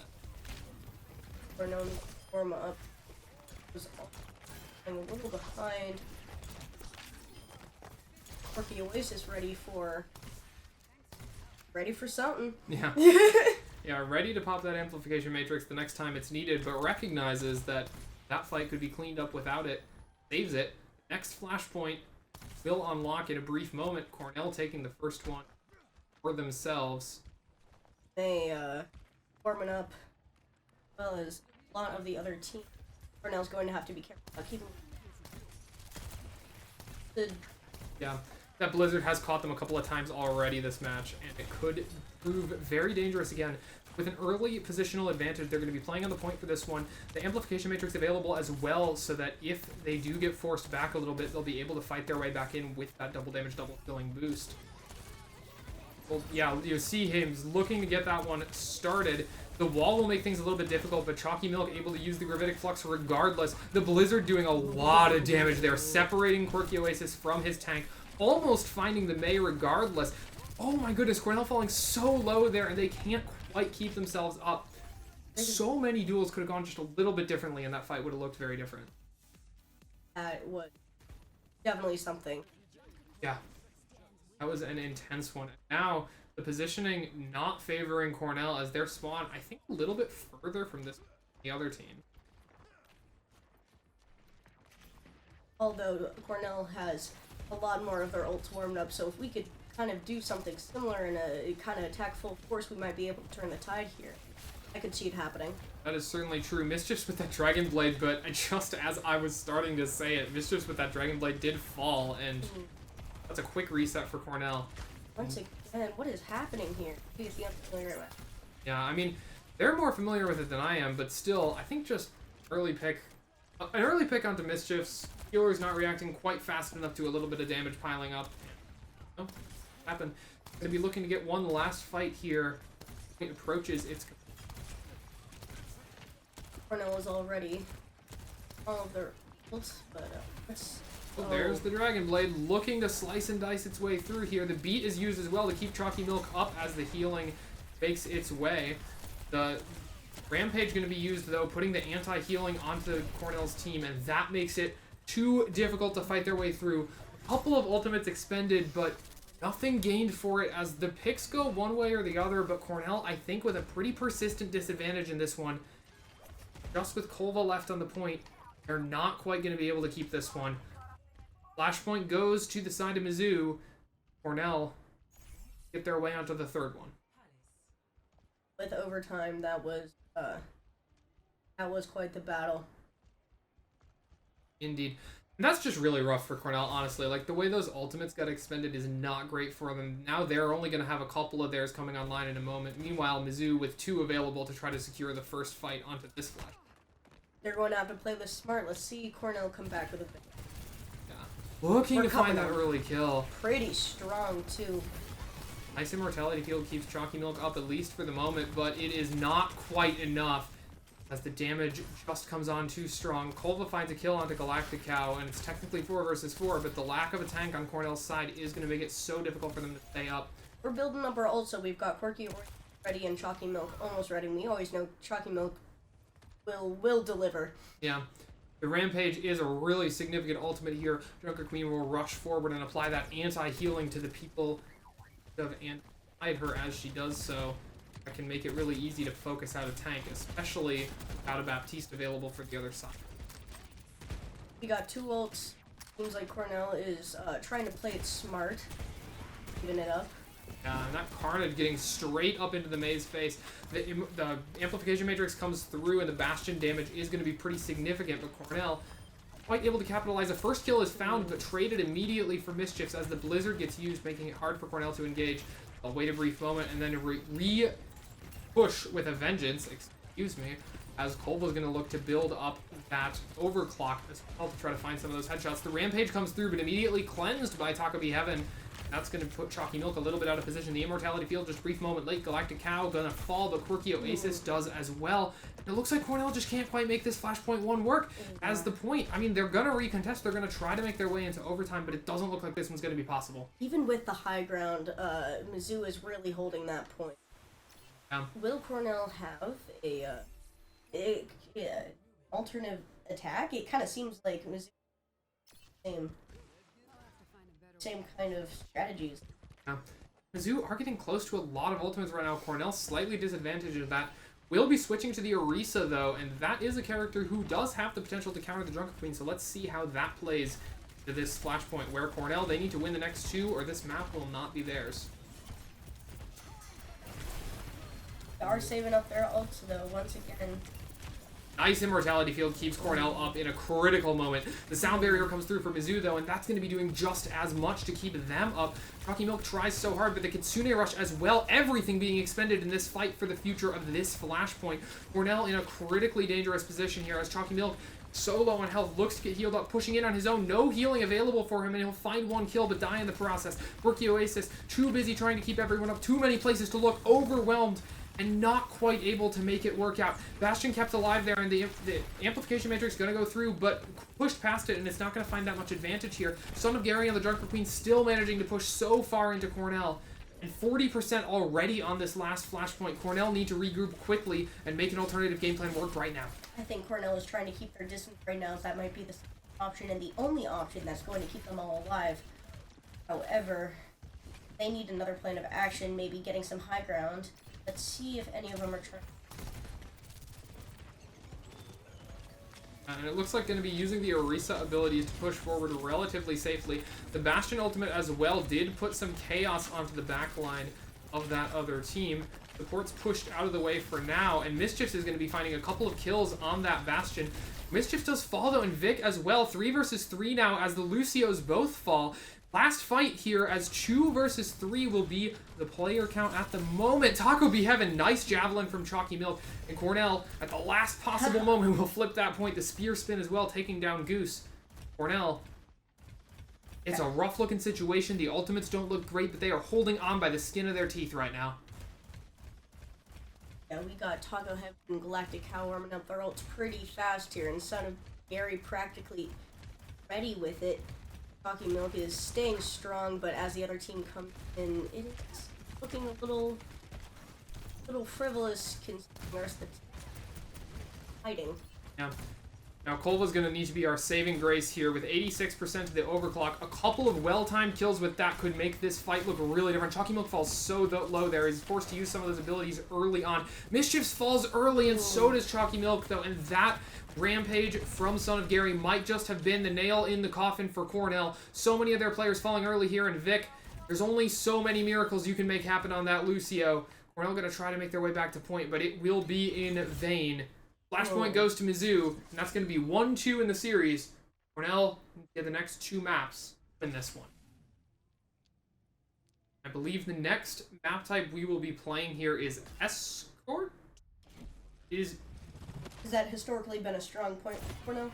Cornell needs to warm up. Was a little behind. QuirkyOasis ready for something. Yeah. Yeah, ready to pop that amplification matrix the next time it's needed, but recognizes that that fight could be cleaned up without it. Saves it. Next flashpoint will unlock in a brief moment. Cornell taking the first one for themselves. They warming up, as well as a lot of the other team. Cornell's going to have to be careful about keeping the. Yeah, that Blizzard has caught them a couple of times already this match, and it could prove very dangerous again. With an early positional advantage, they're going to be playing on the point for this one. The amplification matrix available as well, so that if they do get forced back a little bit, they'll be able to fight their way back in with that double damage, double killing boost. Well, yeah, you see him looking to get that one started. The wall will make things a little bit difficult, but Choccymilk able to use the Gravitic Flux regardless. The Blizzard doing a lot of damage there, separating QuirkyOasis from his tank, almost finding the Mei regardless. Oh my goodness, Cornell falling so low there, and they can't quite keep themselves up. So many duels could have gone just a little bit differently, and that fight would have looked very different. That was definitely something. Yeah. That was an intense one. Now, the positioning not favoring Cornell as their spawn, I think, a little bit further from the other team. Although Cornell has a lot more of their ults warmed up, so if we could kind of do something similar in a kind of attack full force, we might be able to turn the tide here. I could see it happening. That is certainly true. Mischiefs with that Dragon Blade, but just as I was starting to say it, Mischiefs with that Dragon Blade did fall, and that's a quick reset for Cornell. Once again, what is happening here? Please be unfamiliar with. Yeah, I mean, they're more familiar with it than I am, but still, I think just an early pick onto Mischiefs. Healer's not reacting quite fast enough to a little bit of damage piling up. Oh, happened. Gonna be looking to get one last fight here. It approaches its. Cornell is already all of their ults, but let's. Oh, there's the Dragon Blade looking to slice and dice its way through here. The beat is used as well to keep Choccymilk up as the healing makes its way. The Rampage going to be used, though, putting the anti-healing onto Cornell's team, and that makes it too difficult to fight their way through. A couple of ultimates expended, but nothing gained for it as the picks go one way or the other, but Cornell, I think, with a pretty persistent disadvantage in this one. Just with Kolva left on the point, they're not quite going to be able to keep this one. Flashpoint goes to the side of Mizzou. Cornell get their way onto the third one. With overtime, that was quite the battle. Indeed. And that's just really rough for Cornell, honestly. Like, the way those ultimates got expended is not great for them. Now they're only going to have a couple of theirs coming online in a moment. Meanwhile, Mizzou with 2 available to try to secure the first fight onto this flash. They're going to have to play this smart. Let's see Cornell come back with a bit. Yeah. Looking to find that early kill. Pretty strong, too. Nice Immortality Field keeps Choccymilk up, at least for the moment, but it is not quite enough as the damage just comes on too strong. Kolva finds a kill onto Galactic Cow, and it's technically 4 versus 4, but the lack of a tank on Cornell's side is going to make it so difficult for them to stay up. We're building up our ult, so we've got QuirkyOasis ready and Choccymilk almost ready. We always know Choccymilk will deliver. Yeah. The Rampage is a really significant ultimate here. Junker Queen will rush forward and apply that anti-healing to the people of and hide her as she does so. That can make it really easy to focus out a tank, especially without a Baptiste available for the other side. We got 2 ults. Seems like Cornell is trying to play it smart, even it up. And that Carnage getting straight up into the Maze face. The Amplification Matrix comes through and the Bastion damage is going to be pretty significant, but Cornell quite able to capitalize. The first kill is found, but traded immediately for Mischiefs as the Blizzard gets used, making it hard for Cornell to engage. They'll wait a brief moment and then re-push with a vengeance, excuse me, as Kolva's going to look to build up that overclock as well to try to find some of those headshots. The Rampage comes through, but immediately cleansed by Takumi Heaven. That's going to put Choccymilk a little bit out of position. The Immortality Field just a brief moment late. Galactic Cow going to fall, but QuirkyOasis does as well. And it looks like Cornell just can't quite make this Flashpoint 1 work as the point. I mean, they're going to recontest. They're going to try to make their way into overtime, but it doesn't look like this one's going to be possible. Even with the high ground, Mizzou is really holding that point. Will Cornell have a alternative attack? It kind of seems like Mizzou same kind of strategies. Yeah. Mizzou are getting close to a lot of ultimates right now. Cornell slightly disadvantaged of that. Will be switching to the Orisa, though, and that is a character who does have the potential to counter the Drunken Queen, so let's see how that plays to this Flashpoint, where Cornell, they need to win the next 2, or this map will not be theirs. They are saving up their ults, though, once again. Nice Immortality Field keeps Cornell up in a critical moment. The Sound Barrier comes through for Mizzou, though, and that's going to be doing just as much to keep them up. Choccymilk tries so hard, but the Kitsune Rush as well. Everything being expended in this fight for the future of this Flashpoint. Cornell in a critically dangerous position here as Choccymilk, so low on health, looks to get healed up, pushing in on his own. No healing available for him, and he'll find 1 kill, but die in the process. QuirkyOasis, too busy trying to keep everyone up. Too many places to look, overwhelmed, and not quite able to make it work out. Bastion kept alive there, and the Amplification Matrix going to go through, but pushed past it, and it's not going to find that much advantage here. Son of Gary and the Drunken Queen still managing to push so far into Cornell. And 40% already on this last Flashpoint. Cornell need to regroup quickly and make an alternative game plan work right now. I think Cornell is trying to keep their distance right now. That might be the option and the only option that's going to keep them all alive. However, they need another plan of action, maybe getting some high ground. Let's see if any of them are trying. And it looks like going to be using the Orisa abilities to push forward relatively safely. The Bastion ultimate as well did put some chaos onto the back line of that other team. The port's pushed out of the way for now, and Mischiefs is going to be finding a couple of kills on that Bastion. Mischiefs does fall though, and Vic as well. 3 versus 3 now as the Lucios both fall. Last fight here as 2 versus 3 will be the player count at the moment. Taco be heaven, nice javelin from Choccymilk, and Cornell at the last possible moment will flip that point. The spear spin as well, taking down Goose. Cornell, it's a rough looking situation. The ultimates don't look great, but they are holding on by the skin of their teeth right now. Yeah, we got Taco Heaven and Galactic Cow warming up their ults pretty fast here, and Son of Gary practically ready with it. Choccymilk is staying strong, but as the other team comes in, it is looking a little frivolous considering the rest of the team hiding. Yeah. Now Kolva's going to need to be our saving grace here with 86% of the overclock. A couple of well-timed kills with that could make this fight look really different. Choccymilk falls so low there. He's forced to use some of those abilities early on. Mischiefs falls early, and so does Choccymilk, though, and that rampage from Son of Gary might just have been the nail in the coffin for Cornell. So many of their players falling early here, and Vic, there's only so many miracles you can make happen on that Lucio. Cornell going to try to make their way back to point, but it will be in vain. Flashpoint goes to Mizzou, and that's going to be 1-2 in the series. Cornell get the next 2 maps in this one. I believe the next map type we will be playing here is Escort? Has that historically been a strong point for Cornell?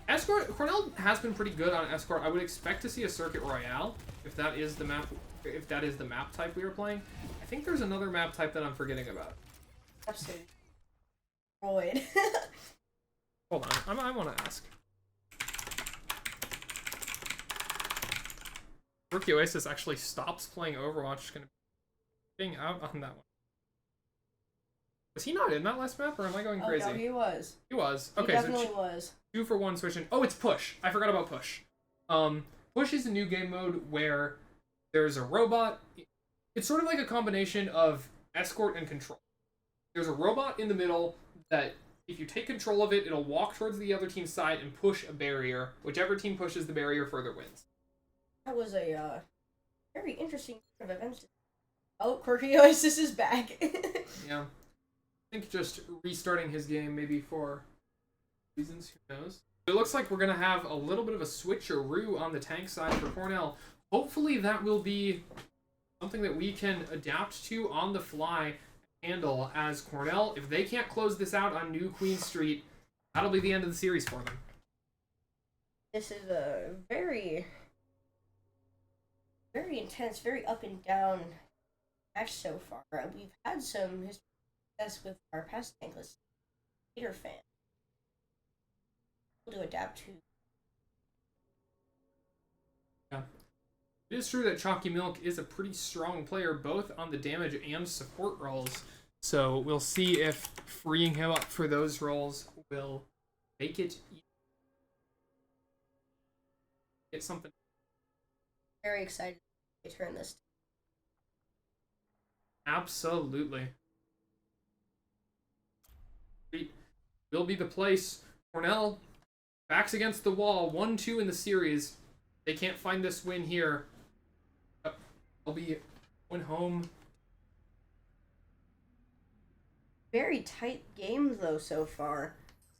Escort, Cornell has been pretty good on Escort. I would expect to see a Circuit Royale if that is the map type we are playing. I think there's another map type that I'm forgetting about. Absolutely. Void. Hold on, I want to ask. QuirkyOasis actually stops playing Overwatch. Gonna be getting out on that one. Was he not in that last map, or am I going crazy? Oh, no, he was. He was. He Okay, definitely so was. 2 for 1 switching. Oh, it's Push. I forgot about Push. Push is a new game mode where there's a robot. It's sort of like a combination of Escort and Control. There's a robot in the middle that if you take control of it, it'll walk towards the other team's side and push a barrier. Whichever team pushes the barrier further wins. That was a very interesting turn of events. Oh, QuirkyOasis is back. Yeah. I think just restarting his game maybe for reasons, who knows. It looks like we're going to have a little bit of a switcheroo on the tank side for Cornell. Hopefully that will be something that we can adapt to on the fly, handle as Cornell. If they can't close this out on New Queen Street, that'll be the end of the series for them. This is a very intense, very up and down match so far. We've had some success with our past tankless Gatorfan. To adapt to. Yeah. It is true that Choccymilk is a pretty strong player, both on the damage and support roles. So we'll see if freeing him up for those roles will make it get something. Very excited to turn this. Absolutely. Will be the place. Cornell, backs against the wall. 1-2 in the series. They can't find this win here. They'll be going home. Very tight games though so far.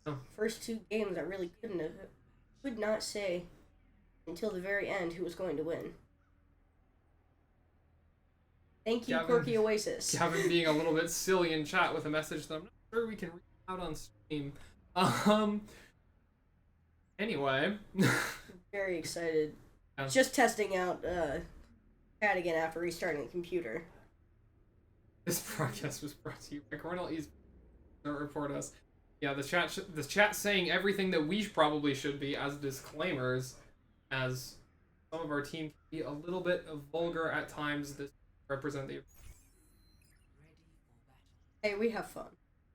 Oh. First 2 games I really could not say until the very end who was going to win. Thank you, QuirkyOasis. Gavin being a little bit silly in chat with a message that I'm not sure we can read out on stream. Anyway. Very excited. Yeah. Just testing out chat again after restarting the computer. This broadcast was brought to you by Cornell East. Don't report us. Yeah, the chat saying everything that we probably should be as disclaimers, as some of our team can be a little bit vulgar at times. This represent the. Hey, we have fun.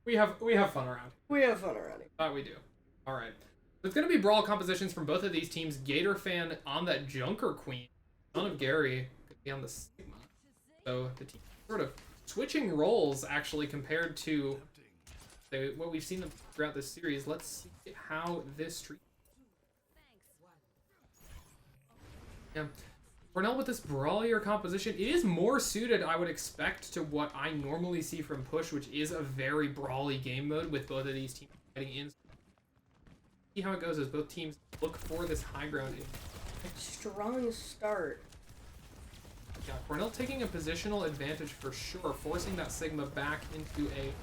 We have fun around. We have fun around here. That we do. All right. There's going to be brawl compositions from both of these teams. Gatorfan on that Junker Queen. Son of Gary could be on the Sigma. So the team sort of switching roles actually compared to what we've seen them throughout this series. Let's see how this treats. Yeah. Cornell with this brawlier composition, it is more suited, I would expect, to what I normally see from Push, which is a very brawly game mode with both of these teams fighting in. See how it goes as both teams look for this high ground. Strong start. Yeah, Cornell taking a positional advantage for sure, forcing that Sigma back into a,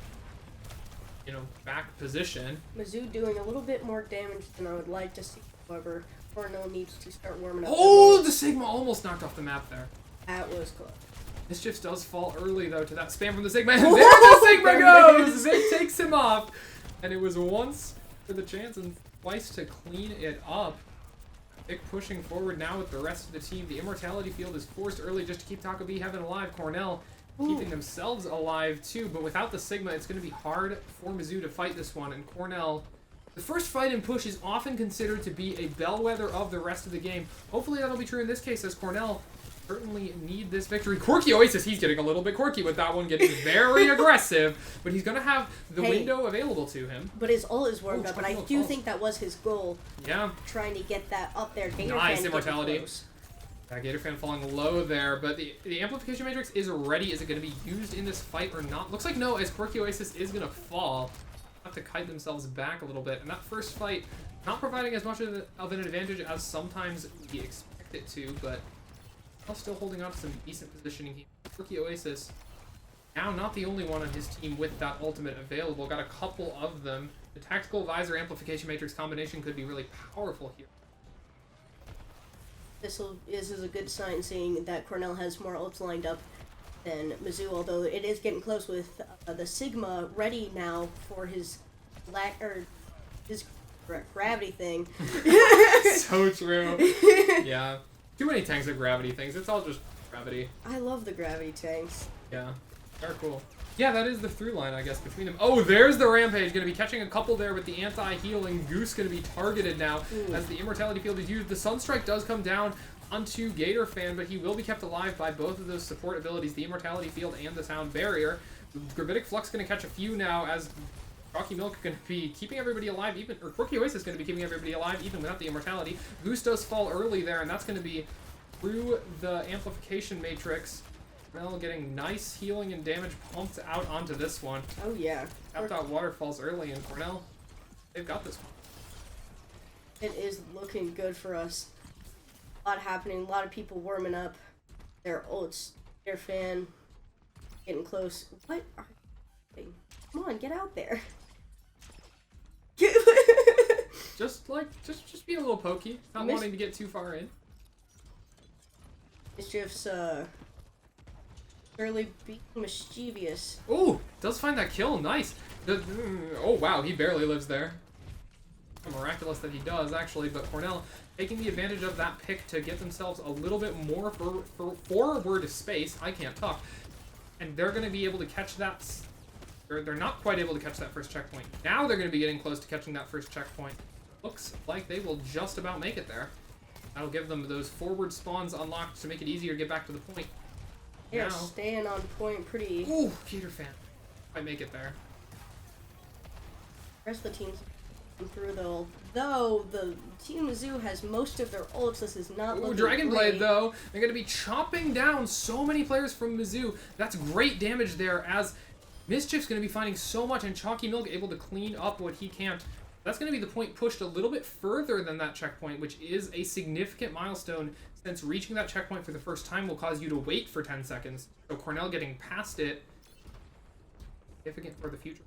back position. Mizzou doing a little bit more damage than I would like to see, however. Cornell needs to start warming up. Oh, the Sigma almost knocked off the map there. That was close. Mischiefs does fall early, though, to that spam from the Sigma. And there the Sigma goes! Vic takes him off. And it was once for the chance and twice to clean it up. Vic pushing forward now with the rest of the team. The Immortality Field is forced early just to keep Taco B Heaven alive. Cornell keeping themselves alive, too. But without the Sigma, it's going to be hard for Mizzou to fight this one. And Cornell... The first fight in Push is often considered to be a bellwether of the rest of the game. Hopefully that'll be true in this case, as Cornell certainly need this victory. QuirkyOasis, he's getting a little bit quirky with that one, getting very aggressive, but he's going to have the window available to him. But his ult is warmed up, and I do think that was his goal. Yeah. Trying to get that up there. Gatorfan nice Immortality. Yeah, Gatorfan falling low there, but the Amplification Matrix is ready. Is it going to be used in this fight or not? Looks like no, as QuirkyOasis is going to fall. Have to kite themselves back a little bit, and that first fight not providing as much of an advantage as sometimes we expect it to, but still holding on to some decent positioning here. QuirkyOasis now not the only one on his team with that ultimate available. Got a couple of them. The Tactical Visor Amplification Matrix combination could be really powerful here. This is a good sign, seeing that Cornell has more ults lined up than Mizzou, although it is getting close with the Sigma ready now for his his gravity thing. So true. Yeah. Too many tanks of gravity things. It's all just gravity. I love the gravity tanks. Yeah. They're cool. Yeah, that is the through line, I guess, between them. Oh, there's the Rampage. Going to be catching a couple there with the anti-healing. Goose going to be targeted now as the Immortality Field is used. The Sunstrike does come down onto Gatorfan, but he will be kept alive by both of those support abilities, the Immortality Field and the Sound Barrier. Gravitic Flux going to catch a few now, as Choccymilk going to be keeping everybody alive, or QuirkyOasis is going to be keeping everybody alive even without the Immortality. Goose does fall early there, and that's going to be through the Amplification Matrix. Cornell getting nice healing and damage pumped out onto this one. Oh yeah. Tapped out waterfalls early, and Cornell, they've got this one. It is looking good for us. A lot happening, a lot of people warming up their ults. Their fan getting close. What are you doing? Come on, get out there. Just be a little pokey, not wanting to get too far in. Mischiefs early being mischievous. Oh, does find that kill, nice. Oh wow, he barely lives there. Miraculous that he does, actually, but Cornell taking the advantage of that pick to get themselves a little bit more for forward space. I can't talk. And they're going to be able to catch that. They're not quite able to catch that first checkpoint. Now they're going to be getting close to catching that first checkpoint. Looks like they will just about make it there. That'll give them those forward spawns unlocked to make it easier to get back to the point. They're staying on point pretty. Ooh, Gatorfan. I make it there. The rest of the team's through though the Team Mizzou has most of their ults. This is not looking Dragon great. Blade, though, they're going to be chopping down so many players from Mizzou. That's great damage there, as Mischief's going to be finding so much, and Choccymilk able to clean up what he can't. That's going to be the point pushed a little bit further than that checkpoint, which is a significant milestone, since reaching that checkpoint for the first time will cause you to wait for 10 seconds. So Cornell getting past it, significant for the future.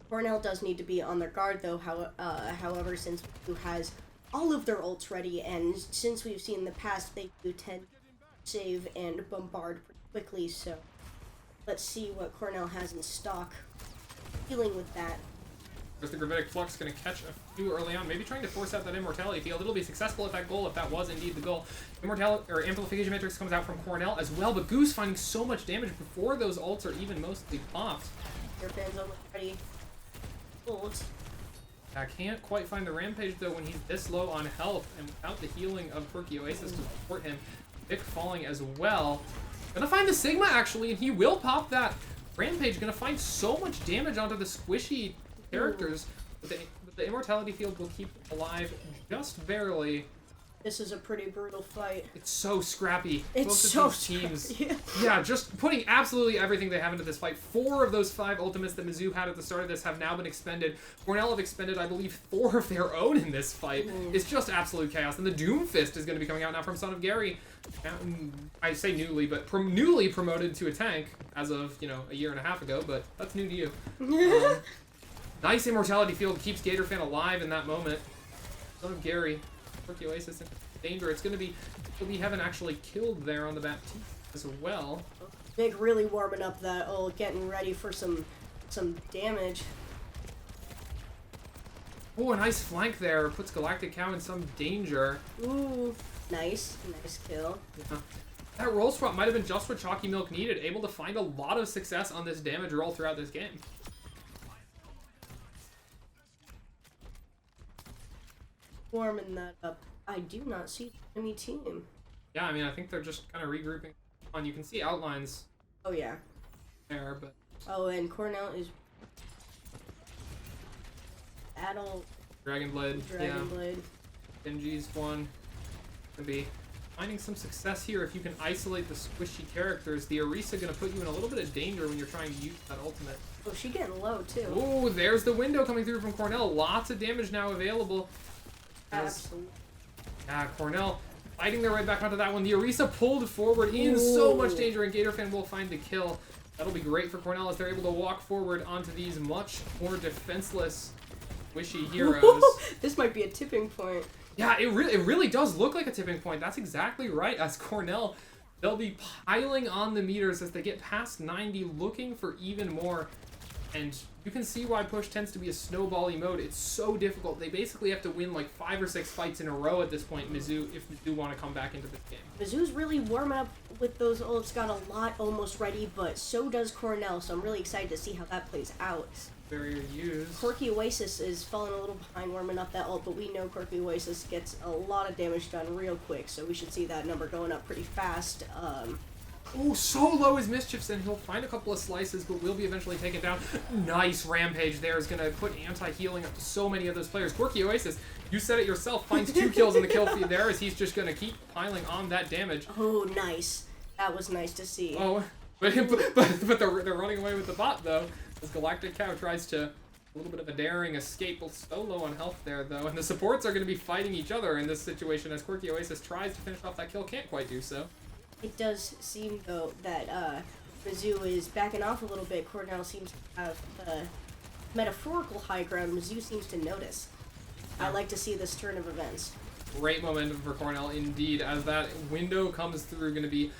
Cornell does need to be on their guard, though, however, since Mizzou has all of their ults ready, and since we've seen in the past, they do tend to save and bombard pretty quickly, so let's see what Cornell has in stock. Dealing with that. There's the Gravitic Flux going to catch a few early on, maybe trying to force out that Immortality Field. It'll be successful at that goal, if that was indeed the goal. Amplification Matrix comes out from Cornell as well, but Goose finding so much damage before those ults are even mostly popped. Your fans almost ready. Ult. I can't quite find the Rampage, though, when he's this low on health, and without the healing of QuirkyOasis to support him. Vic falling as well. Gonna find the Sigma, actually, and he will pop that Rampage. Gonna find so much damage onto the squishy characters. But the Immortality Field will keep them alive just barely. This is a pretty brutal fight. It's so scrappy. It's Both so of these teams. scrappy. Yeah, just putting absolutely everything they have into this fight. 4 of those 5 ultimates that Mizzou had at the start of this have now been expended. Cornell have expended, I believe, 4 of their own in this fight. It's just absolute chaos. And the Doom Fist is going to be coming out now from Son of Gary. I say newly, but newly promoted to a tank as of, you know, a year and a half ago, but that's new to you. Nice Immortality Field keeps Gatorfan alive in that moment. Son of Gary. QuirkyOasis in danger. It's going to be... We haven't actually killed there on the Baptiste as well. Big really warming up that ult, getting ready for some damage. Oh, a nice flank there. Puts Galactic Cow in some danger. Ooh, nice kill. Yeah. That roll swap might have been just what Choccymilk needed. Able to find a lot of success on this damage roll throughout this game. Warming that up. I do not see the enemy team. Yeah, I mean, I think they're just kind of regrouping on. You can see outlines Oh yeah. there, but... Oh, and Cornell is adult Dragon Blade, yeah. Blade. Genji's one. Gonna be finding some success here if you can isolate the squishy characters. The Orisa gonna put you in a little bit of danger when you're trying to use that ultimate. Oh, she getting low too. Oh, there's the window coming through from Cornell. Lots of damage now available. Absolutely. Yeah, Cornell fighting their way back onto that one. The Orisa pulled forward in so much danger, and Gatorfan will find the kill. That'll be great for Cornell as they're able to walk forward onto these much more defenseless squishy heroes. This might be a tipping point. Yeah, it really does look like a tipping point. That's exactly right. As Cornell, they'll be piling on the meters as they get past 90, looking for even more. And you can see why push tends to be a snowbally mode. It's so difficult. They basically have to win like 5 or 6 fights in a row at this point, Mizzou, if Mizzou want to come back into this game. Mizzou's really warming up with those ults, got a lot almost ready, but so does Cornell, so I'm really excited to see how that plays out. Barrier used. QuirkyOasis is falling a little behind warming up that ult, but we know QuirkyOasis gets a lot of damage done real quick, so we should see that number going up pretty fast. Oh, so low is Mischiefs, and he'll find a couple of slices, but will be eventually taken down. Nice Rampage there is going to put anti-healing up to so many of those players. QuirkyOasis, you said it yourself, finds 2 kills in the kill feed there as he's just going to keep piling on that damage. Oh, nice. That was nice to see. Oh, but they're running away with the bot, though, as Galactic Cow tries to... A little bit of a daring escape. So low on health there, though, and the supports are going to be fighting each other in this situation as QuirkyOasis tries to finish off that kill. Can't quite do so. It does seem, though, that Mizzou is backing off a little bit. Cornell seems to have the metaphorical high ground. Mizzou seems to notice. I like to see this turn of events. Great momentum for Cornell, indeed, as that window comes through, going to be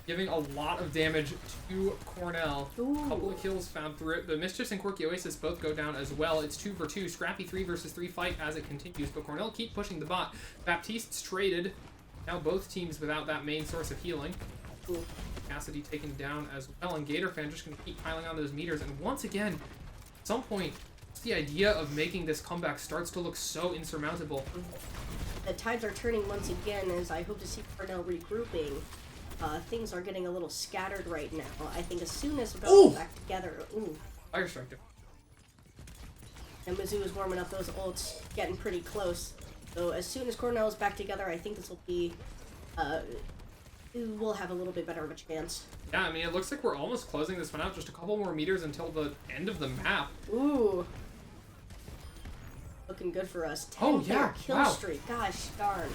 giving a lot of damage to Cornell. Ooh. A couple of kills found through it. The Mischiefs and QuirkyOasis both go down as well. It's 2 for 2. Scrappy 3 versus 3 fight as it continues, but Cornell keep pushing the bot. Baptiste's traded. Now both teams without that main source of healing. Cool. Cassidy taken down as well, and Gatorfan just going to keep piling on those meters. And once again, at some point, the idea of making this comeback starts to look so insurmountable. The tides are turning once again as I hope to see Cornell regrouping. Things are getting a little scattered right now. I think as soon as we're going back together... Ooh. Fire Strike. And Mizzou is warming up those ults, getting pretty close. So as soon as Cornell is back together, I think this will be... we'll have a little bit better of a chance. Yeah, I mean, it looks like we're almost closing this one out. Just a couple more meters until the end of the map. Ooh. Looking good for us. 10 kill streak. Gosh darn.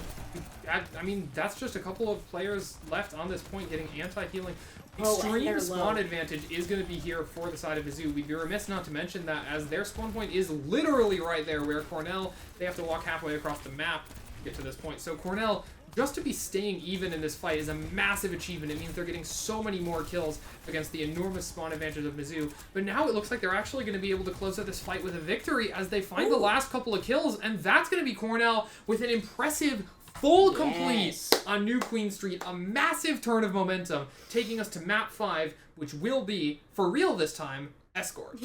I mean, that's just a couple of players left on this point getting anti-healing. Oh, Extreme spawn advantage is going to be here for the side of Mizzou. We'd be remiss not to mention that, as their spawn point is literally right there, where Cornell, they have to walk halfway across the map to get to this point. So Cornell, just to be staying even in this fight is a massive achievement. It means they're getting so many more kills against the enormous spawn advantage of Mizzou. But now it looks like they're actually going to be able to close out this fight with a victory as they find the last couple of kills, and that's going to be Cornell with an impressive full complete on New Queen Street. A massive turn of momentum, taking us to map 5, which will be, for real this time, Escort.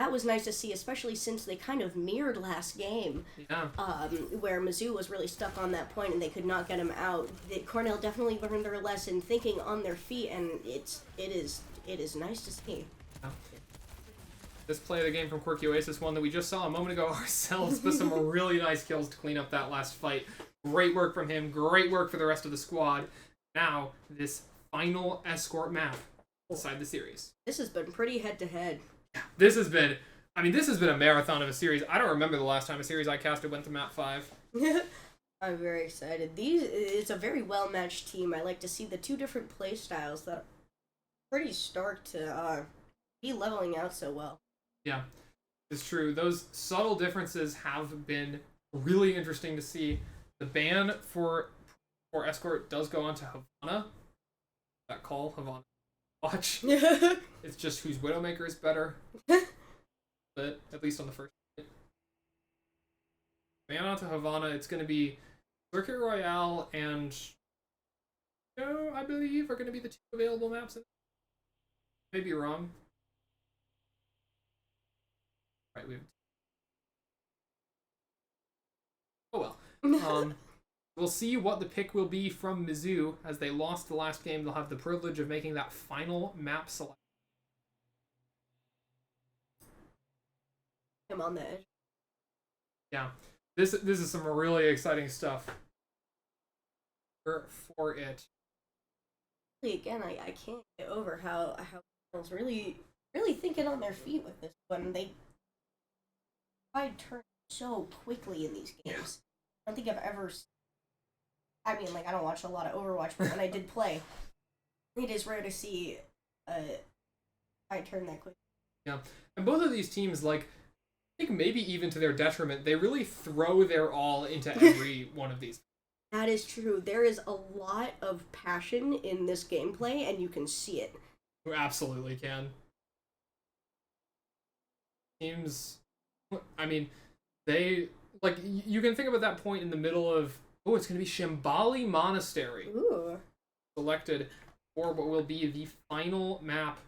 that was nice to see, especially since they kind of mirrored last game, Yeah. where Mizzou was really stuck on that point and they could not get him out. Cornell definitely learned their lesson, thinking on their feet, and it is nice to see. Yeah. This play of the game from QuirkyOasis, one that we just saw a moment ago ourselves, but some really nice kills to clean up that last fight. Great work from him. Great work for the rest of the squad. Now, this final escort map inside the series. This has been pretty head-to-head. This has been a marathon of a series. I don't remember the last time a series I casted went to map 5. I'm very excited. It's a very well-matched team. I like to see the two different play styles that are pretty stark to be leveling out so well. Yeah, it's true. Those subtle differences have been really interesting to see. The ban for escort does go on to Havana. That call, Havana. Watch. It's just whose Widowmaker is better. But at least on the first hit. Ban onto Havana, it's going to be Circuit Royale and I believe are going to be the two available maps. Maybe wrong. Right, we have... Oh well. We'll see what the pick will be from Mizzou. As they lost the last game, they'll have the privilege of making that final map selection. I'm on the edge. Yeah, this is some really exciting stuff for it. Again, I can't get over how Cornell's really thinking on their feet with this one. They turn so quickly in these games. I don't think I've ever. I mean, like, I don't watch a lot of Overwatch, but when I did play, it is rare to see I turn that quick. Yeah, and both of these teams, like, I think maybe even to their detriment, they really throw their all into every one of these. That is true. There is a lot of passion in this gameplay, and you can see it. You absolutely can. Teams, I mean, they, like, you can think about that point in the middle of, oh, it's going to be Shambali Monastery. Ooh. Selected for what will be the final map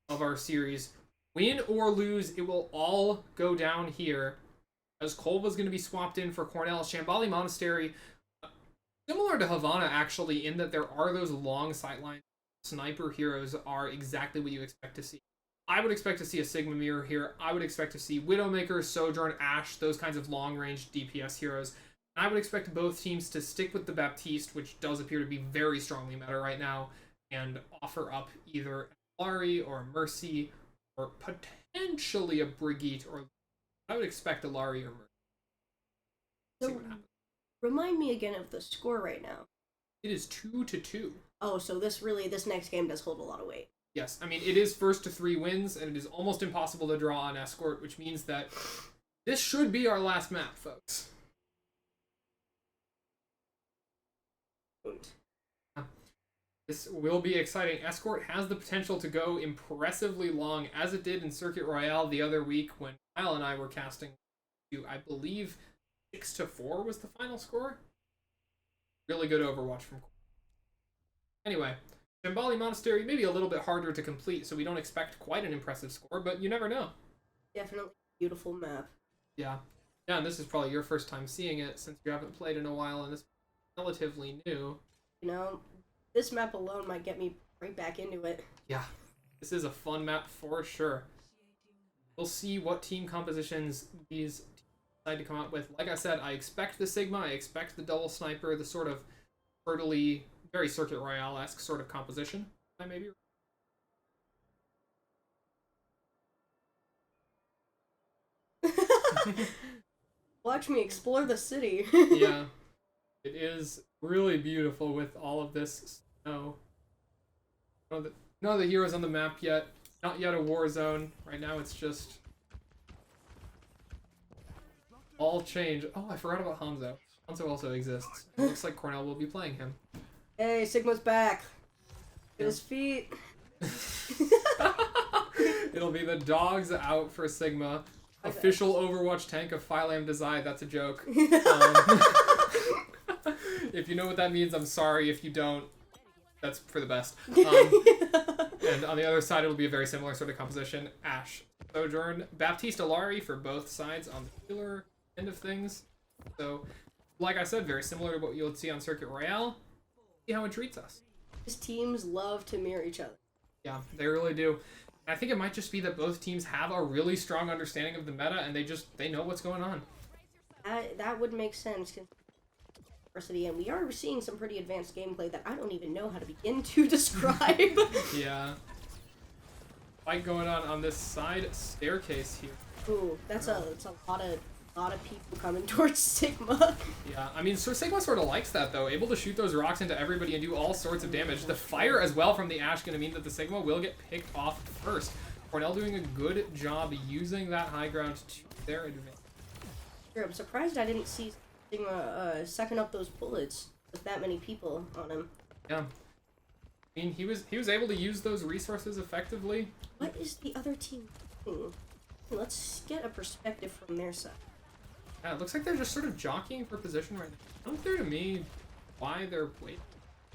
of our series. Win or lose, it will all go down here, as Kolva is going to be swapped in for Cornell. Shambali Monastery, similar to Havana, actually, in that there are those long sightlines. Sniper heroes are exactly what you expect to see. I would expect to see a Sigma Mirror here. I would expect to see Widowmaker, Sojourn, Ashe, those kinds of long-range DPS heroes. I would expect both teams to stick with the Baptiste, which does appear to be very strongly meta right now, and offer up either a Lari or a Mercy, or potentially a Brigitte, or I would expect a Lari or Mercy. See So, what happens. remind me again of the score right now. It is 2-2. Oh, so this next game does hold a lot of weight. Yes, I mean, it is first to 3 wins, and it is almost impossible to draw on Escort, which means that this should be our last map, folks. This will be exciting. Escort has the potential to go impressively long, as it did in Circuit Royale the other week when Kyle and I were casting to, I believe, 6-4 was the final score. Really good Overwatch from. Anyway, Shambali Monastery, maybe a little bit harder to complete, so we don't expect quite an impressive score, but you never know. Definitely beautiful map. Yeah. Yeah, and this is probably your first time seeing it since you haven't played in a while, and it's relatively new. You know, this map alone might get me right back into it. Yeah, this is a fun map for sure. We'll see what team compositions these decide to come out with. Like I said, I expect the Sigma, I expect the double sniper, the sort of hurdly, very Circuit Royale-esque sort of composition. I may be Watch me explore the city. Yeah, it is really beautiful with all of this snow. None of the heroes on the map yet. Not yet a war zone. Right now it's just all change. Oh, I forgot about Hanzo. Hanzo also exists. It looks like Cornell will be playing him. Hey, Sigma's back. Get his feet. It'll be the dogs out for Sigma. Official Overwatch tank of Phylam Desai. That's a joke. If you know what that means, I'm sorry. If you don't, that's for the best. And on the other side, it'll be a very similar sort of composition. Ashe, Sojourn, Baptiste Alari for both sides on the healer end of things. So, like I said, very similar to what you'll see on Circuit Royale. See how it treats us. These teams love to mirror each other. Yeah, they really do. I think it might just be that both teams have a really strong understanding of the meta, and they know what's going on. That would make sense. Varsity, and we are seeing some pretty advanced gameplay that I don't even know how to begin to describe. Yeah. Fight going on this side staircase here. Ooh, that's a lot of people coming towards Sigma. Yeah, I mean, so Sigma sort of likes that, though. Able to shoot those rocks into everybody and do all sorts of damage. The fire as well from the Ash going to mean that the Sigma will get picked off first. Cornell doing a good job using that high ground to their advantage. Sure, I'm surprised I didn't see Sigma sucking up those bullets with that many people on him. Yeah. I mean, he was able to use those resources effectively. What is the other team doing? Let's get a perspective from their side. Yeah, it looks like they're just sort of jockeying for position right now. Unclear to me why they're waiting.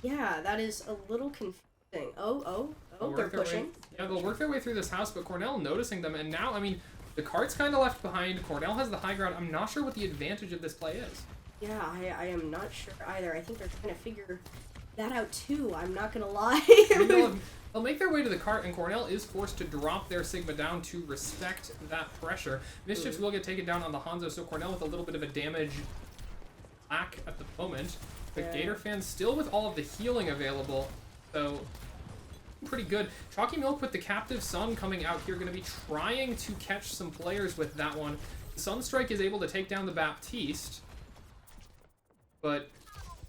Yeah, that is a little confusing. Oh, They'll they're work their pushing. way, yeah, they'll work their way through this house, but Cornell noticing them, and now, I mean, the cart's kind of left behind. Cornell has the high ground. I'm not sure what the advantage of this play is. Yeah, I am not sure either. I think they're trying to figure that out too. I'm not gonna lie. I mean, they'll make their way to the cart, and Cornell is forced to drop their Sigma down to respect that pressure. Mischiefs will get taken down on the Hanzo, so Cornell with a little bit of a damage lack at the moment. But Yeah. Gatorfan still with all of the healing available, so pretty good. Choccymilk with the Captive Sun coming out here, going to be trying to catch some players with that one. Sunstrike is able to take down the Baptiste, but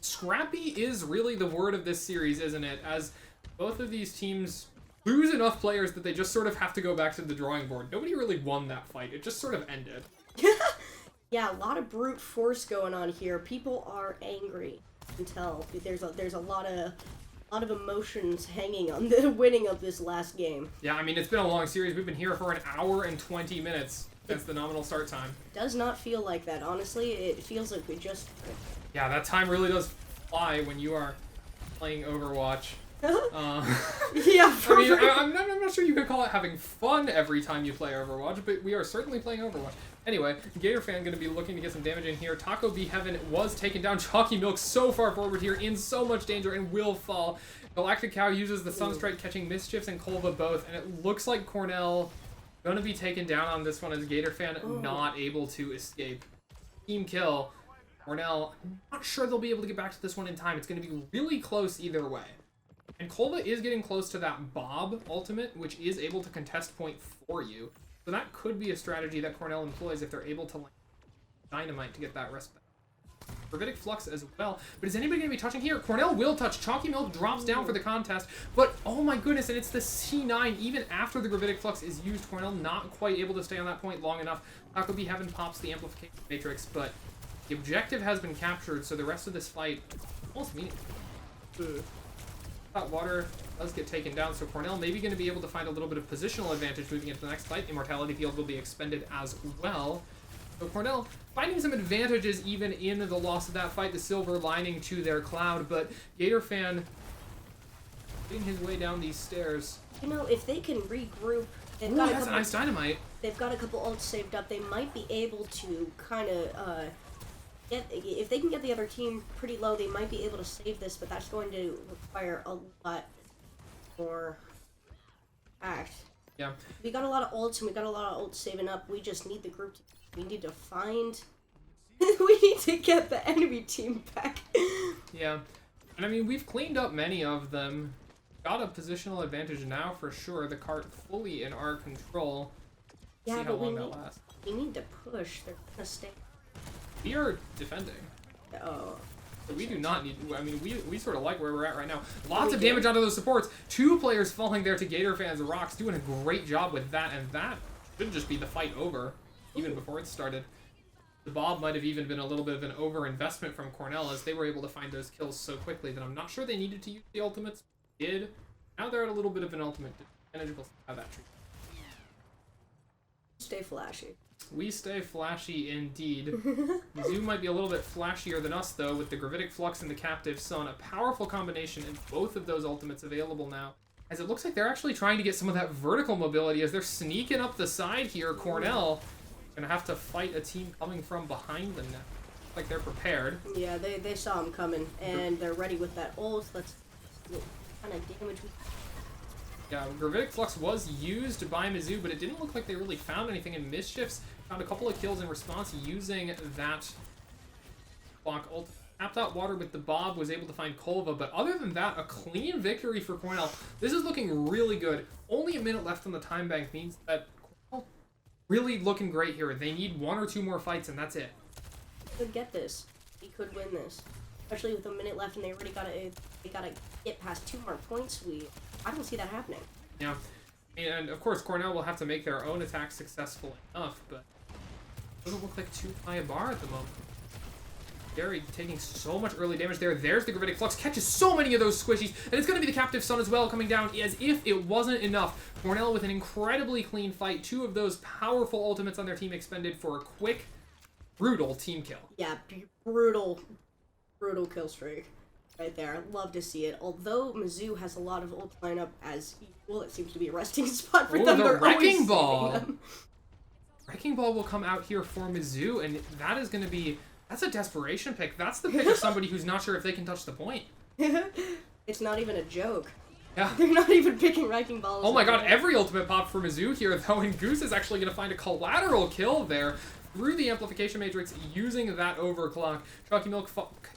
scrappy is really the word of this series, isn't it? As both of these teams lose enough players that they just sort of have to go back to the drawing board. Nobody really won that fight. It just sort of ended. Yeah, a lot of brute force going on here. People are angry. You can tell. There's a lot of emotions hanging on the winning of this last game. Yeah, I mean, it's been a long series. We've been here for an hour and 20 minutes since the nominal start time. It does not feel like that. Honestly, it feels like we just... Yeah, that time really does fly when you are playing Overwatch. Yeah, I mean, I'm not sure you could call it having fun every time you play Overwatch, but we are certainly playing Overwatch. Anyway, Gatorfan going to be looking to get some damage in here. Taco B Heaven was taken down. Choccymilk so far forward here, in so much danger, and will fall. Galactic Cow uses the Sunstrike, catching Mischiefs and Kolva both, and it looks like Cornell going to be taken down on this one as Gatorfan not able to escape. Team kill. Cornell, not sure they'll be able to get back to this one in time. It's going to be really close either way. And Kolva is getting close to that Bob ultimate, which is able to contest point for you. So that could be a strategy that Cornell employs if they're able to like dynamite to get that rest back. Gravitic Flux as well. But is anybody going to be touching here? Cornell will touch. Choccymilk drops down for the contest. But, oh my goodness, and it's the C9 even after the Gravitic Flux is used. Cornell not quite able to stay on that point long enough. Taco B Heaven pops the Amplification Matrix, but the objective has been captured, so the rest of this fight almost meaningless. Hot water does get taken down, so Cornell maybe going to be able to find a little bit of positional advantage moving into the next fight. Immortality Field will be expended as well. So Cornell finding some advantages even in the loss of that fight, the silver lining to their cloud, but Gatorfan getting his way down these stairs. You know, if they can regroup, they've Ooh, got that's a nice dynamite. They've got a couple ults saved up. They might be able to kind of if they can get the other team pretty low, they might be able to save this, but that's going to require a lot more act. Yeah. We got a lot of ults, and we got a lot of ults saving up. We just need the group to... We need to find... we need to get the enemy team back. Yeah. And I mean, we've cleaned up many of them. Got a positional advantage now for sure. The cart fully in our control. Yeah, see how but long that lasts. we need to push. They're gonna stay... We are defending. Oh. We do not need... I mean, we sort of like where we're at right now. Lots of damage onto those supports. 2 players falling there to Gatorfan's rocks. Doing a great job with that. And that should just be the fight over. Even before it started. The Bob might have even been a little bit of an over-investment from Cornell as they were able to find those kills so quickly that I'm not sure they needed to use the ultimates. They did. Now they're at a little bit of an ultimate disadvantage. We'll see how that treats. Stay flashy. We stay flashy indeed. Mizzou might be a little bit flashier than us, though, with the Gravitic Flux and the Captive Sun. A powerful combination, and both of those ultimates available now. as it looks like they're actually trying to get some of that vertical mobility as they're sneaking up the side here. Cornell gonna have to fight a team coming from behind them now. Like they're prepared. Yeah, they saw him coming, and they're ready with that ult. Let's see what kind of damage we... Yeah, Gravitic Flux was used by Mizzou, but it didn't look like they really found anything in Mischiefs. Found a couple of kills in response using that block ult. Tapped out water with the Bob, was able to find Kolva, but other than that, a clean victory for Cornell. This is looking really good. Only a minute left on the time bank means that Cornell really looking great here. They need 1 or 2 more fights, and that's it. He could get this. He could win this. Especially with a minute left, and they gotta get past 2 more points. I don't see that happening. Yeah, and of course Cornell will have to make their own attack successful enough, but it doesn't look like too high a bar at the moment. Gary taking so much early damage there. There's the Gravitic Flux, catches so many of those squishies, and it's going to be the Captive Sun as well coming down as if it wasn't enough. Cornell with an incredibly clean fight. 2 of those powerful ultimates on their team expended for a quick, brutal team kill. Yeah, brutal kill streak right there. Love to see it. Although Mizzou has a lot of ult lineup as equal, it seems to be a resting spot for them. The They're Wrecking always Ball! saving them. Wrecking Ball will come out here for Mizzou, and that is going to be... That's a desperation pick. That's the pick of somebody who's not sure if they can touch the point. It's not even a joke. Yeah. They're not even picking Wrecking Balls. Oh my god, every ultimate pop for Mizzou here, though, and Goose is actually going to find a collateral kill there through the Amplification Matrix using that overclock. Choccymilk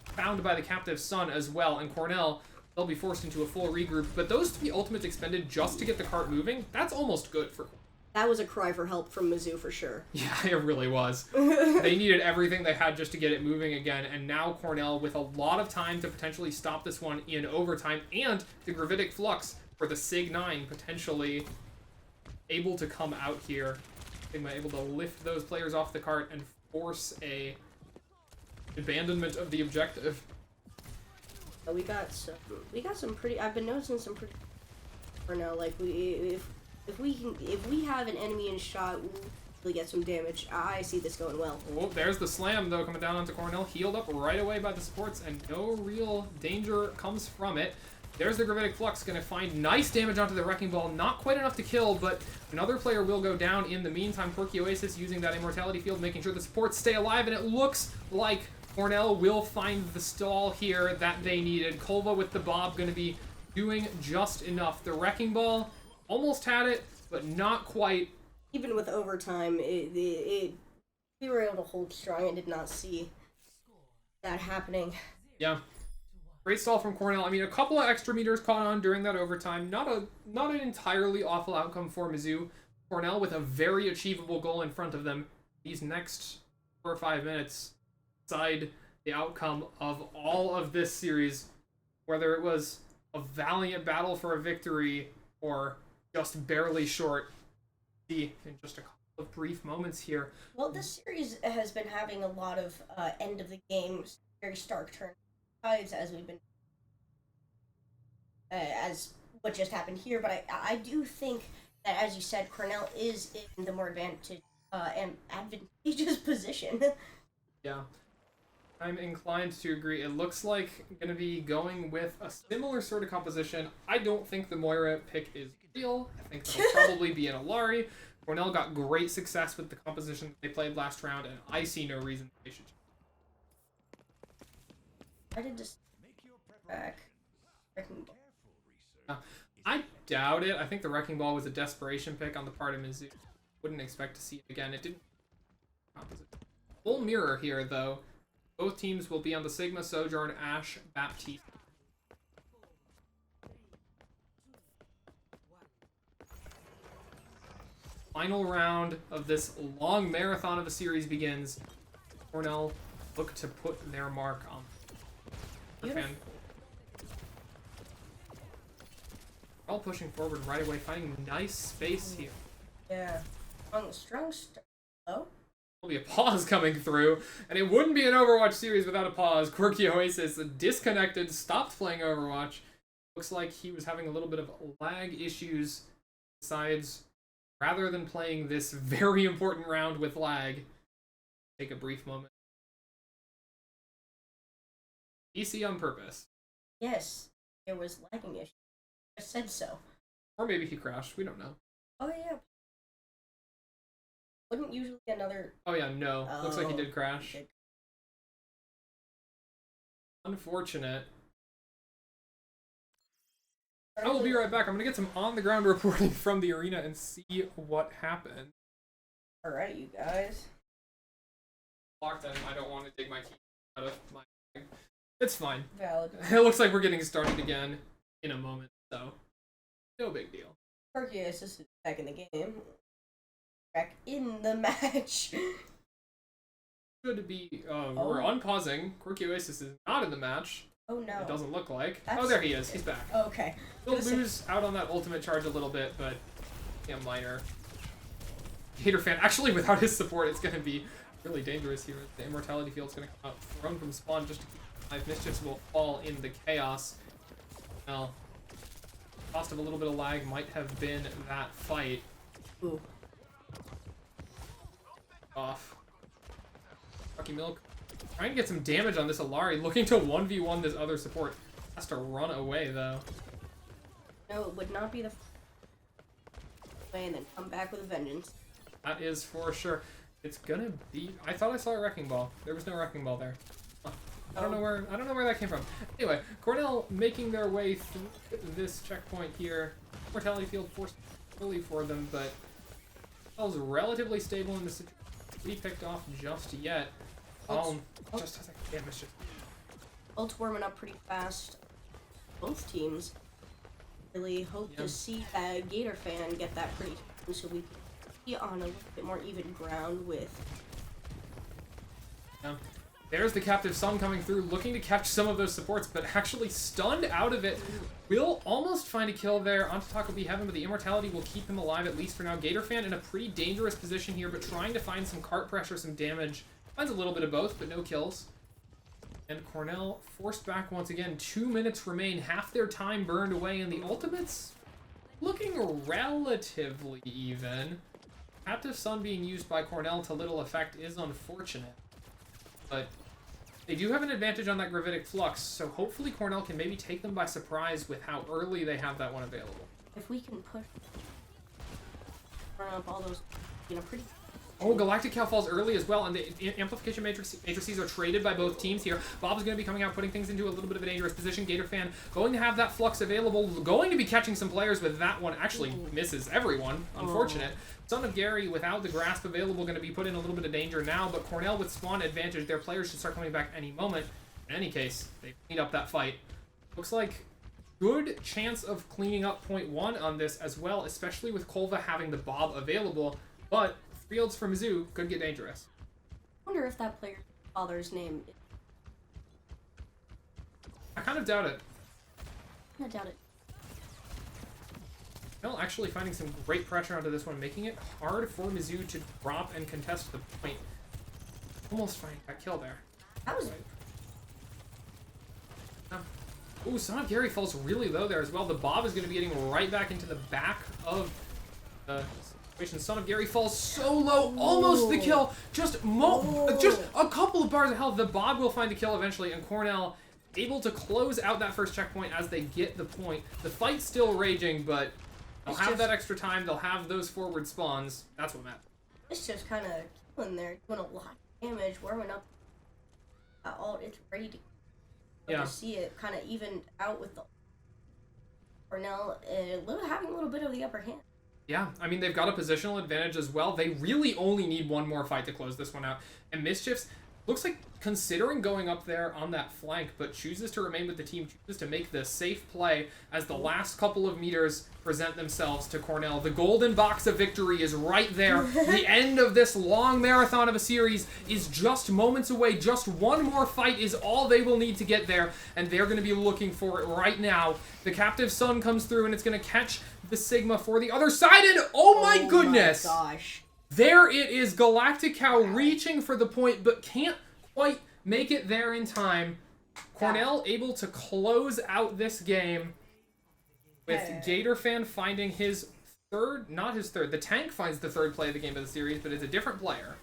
found by the Captive Sun as well, and Cornell, they'll be forced into a full regroup. But those 3 ultimates expended just to get the cart moving, that's almost good for Cornell. That was a cry for help from Mizzou for sure. Yeah, it really was. They needed everything they had just to get it moving again, and now Cornell with a lot of time to potentially stop this one in overtime, and the Gravitic Flux for the Sig 9 potentially able to come out here. Sigma able to lift those players off the cart and force a abandonment of the objective. We got some pretty... I've been noticing some pretty... For now, like, if we have an enemy in shot, we'll really get some damage. I see this going well. Oh, there's the slam, though, coming down onto Cornell. Healed up right away by the supports, and no real danger comes from it. There's the Gravitic Flux, going to find nice damage onto the Wrecking Ball. Not quite enough to kill, but another player will go down in the meantime. QuirkyOasis using that Immortality Field, making sure the supports stay alive, and it looks like Cornell will find the stall here that they needed. Kolva with the Bob going to be doing just enough. The Wrecking Ball almost had it, but not quite. Even with overtime, we were able to hold strong and did not see that happening. Yeah. Great stall from Cornell. I mean, a couple of extra meters caught on during that overtime. Not an entirely awful outcome for Mizzou. Cornell with a very achievable goal in front of them. These next 4 or 5 minutes decide the outcome of all of this series, whether it was a valiant battle for a victory or just barely short. See in just a couple of brief moments here. Well, this series has been having a lot of end of the game, very stark turn sides as we've been as what just happened here. But I do think that, as you said, Cornell is in the more advantageous position. Yeah. I'm inclined to agree. It looks like going to be going with a similar sort of composition. I don't think the Moira pick is real. I think that'll probably be an Alari. Cornell got great success with the composition they played last round, and I see no reason they should. I did just back. I doubt it. I think the Wrecking Ball was a desperation pick on the part of Mizzou. Wouldn't expect to see it again. It didn't. Full mirror here, though. Both teams will be on the Sigma, Sojourn, Ashe, Baptiste. Final round of this long marathon of a series begins. Cornell look to put their mark on. Beautiful. All pushing forward right away, finding nice space here. Yeah. Strong start. Oh? There'll be a pause coming through, and it wouldn't be an Overwatch series without a pause. QuirkyOasis disconnected, stopped playing Overwatch. Looks like he was having a little bit of lag issues. Decides, rather than playing this very important round with lag, take a brief moment. PC on purpose. Yes. There was lagging issues. I said so. Or maybe he crashed. We don't know. Oh yeah. Wouldn't usually another. Oh yeah, no. Looks like he did crash. Okay. Unfortunate. I will be right back. I'm gonna get some on-the-ground reporting from the arena and see what happened. All right, you guys. Locked in. I don't want to dig my key out of my bag. It's fine. Valid. It looks like we're getting started again in a moment, so no big deal. QuirkyOasis is back in the game. Back in the match. Should be. We're unpausing. QuirkyOasis is not in the match. Oh no. It doesn't look like. That's... Oh, there he is. He's back. Oh, okay. He'll lose out on that ultimate charge a little bit, but yeah, minor. Gatorfan, actually, without his support, it's going to be really dangerous here. The immortality field's going to come out, thrown from spawn just to keep alive. Mischiefs will fall in the chaos. Well, cost of a little bit of lag might have been that fight. Ooh. Off. Choccymilk trying to get some damage on this Alari, looking to 1v1 this other support. Has to run away, though. No, it would not be the way and then come back with a vengeance. That is for sure. It's gonna be. I thought I saw a wrecking ball. There was no wrecking ball there. Huh. I don't know where that came from. Anyway, Cornell making their way through this checkpoint here. Mortality field forced fully for them, but Cornell's relatively stable in the situation. Be picked off just yet. Just has a damage. Ult's warming up pretty fast. Both teams really hope to see that Gatorfan get that pretty soon so we can be on a little bit more even ground with. There's the Captive Sun coming through, looking to catch some of those supports, but actually stunned out of it. Will almost find a kill there. Onto will be heaven, but the immortality will keep him alive at least for now. Gatorfan in a pretty dangerous position here, but trying to find some cart pressure, some damage. Finds a little bit of both, but no kills. And Cornell forced back once again. 2 minutes remain, half their time burned away, and the ultimates looking relatively even. Captive Sun being used by Cornell to little effect is unfortunate. But they do have an advantage on that Gravitic Flux, so hopefully Cornell can maybe take them by surprise with how early they have that one available. If we can push run up all those, pretty. Oh, Galactic Cow falls early as well, and the Amplification Matrices are traded by both teams here. Bob is going to be coming out, putting things into a little bit of a dangerous position. Gatorfan going to have that Flux available, going to be catching some players with that one. Actually misses everyone, unfortunate. Son of Gary, without the grasp available, going to be put in a little bit of danger now, but Cornell with spawn advantage. Their players should start coming back any moment. In any case, they clean up that fight. Looks like good chance of cleaning up point 1 on this as well, especially with Kolva having the Bob available, but fields for Mizzou could get dangerous. I wonder if that player's father's name is... I kind of doubt it. I doubt it. Well, actually finding some great pressure onto this one, making it hard for Mizzou to drop and contest the point. Almost finding that kill there. That was... Ooh, Son of Gary falls really low there as well. The Bob is going to be getting right back into the back of the situation. Son of Gary falls so low, almost the kill. Just a couple of bars of health. The Bob will find the kill eventually, and Cornell able to close out that first checkpoint as they get the point. The fight's still raging, but they'll have that extra time. They'll have those forward spawns. That's what matters. It's just kind of killing there, doing a lot of damage, warming up. It's ready to. To see it kind of even out with the Cornell having a little bit of the upper hand. Yeah, I mean, they've got a positional advantage as well. They really only need one more fight to close this one out. And Mischiefs looks like considering going up there on that flank, but chooses to remain with the team, chooses to make the safe play as the last couple of meters present themselves to Cornell. The golden box of victory is right there. The end of this long marathon of a series is just moments away. Just one more fight is all they will need to get there, and they're going to be looking for it right now. The Captive Sun comes through, and it's going to catch the Sigma for the other side, and oh my goodness! My gosh. There it is, Galactic Cow reaching for the point, but can't quite make it there in time. Cornell able to close out this game with Gatorfan finding his third, not his third, the tank finds the third play of the game of the series, but it's a different player.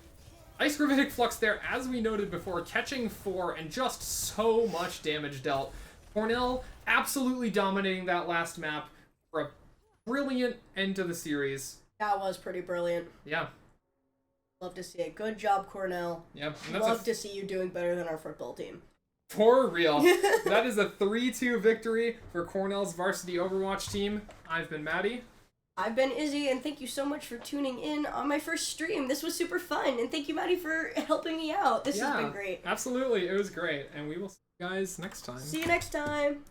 Ice Gravitic Flux there, as we noted before, catching 4 and just so much damage dealt. Cornell absolutely dominating that last map for a brilliant end to the series. That was pretty brilliant. Yeah. Love to see it. Good job, Cornell. Yep. And that's Love to see you doing better than our football team. For real. That is a 3-2 victory for Cornell's varsity Overwatch team. I've been Maddie. I've been Izzy, and thank you so much for tuning in on my first stream. This was super fun, and thank you, Maddie, for helping me out. This has been great. Absolutely. It was great. And we will see you guys next time. See you next time.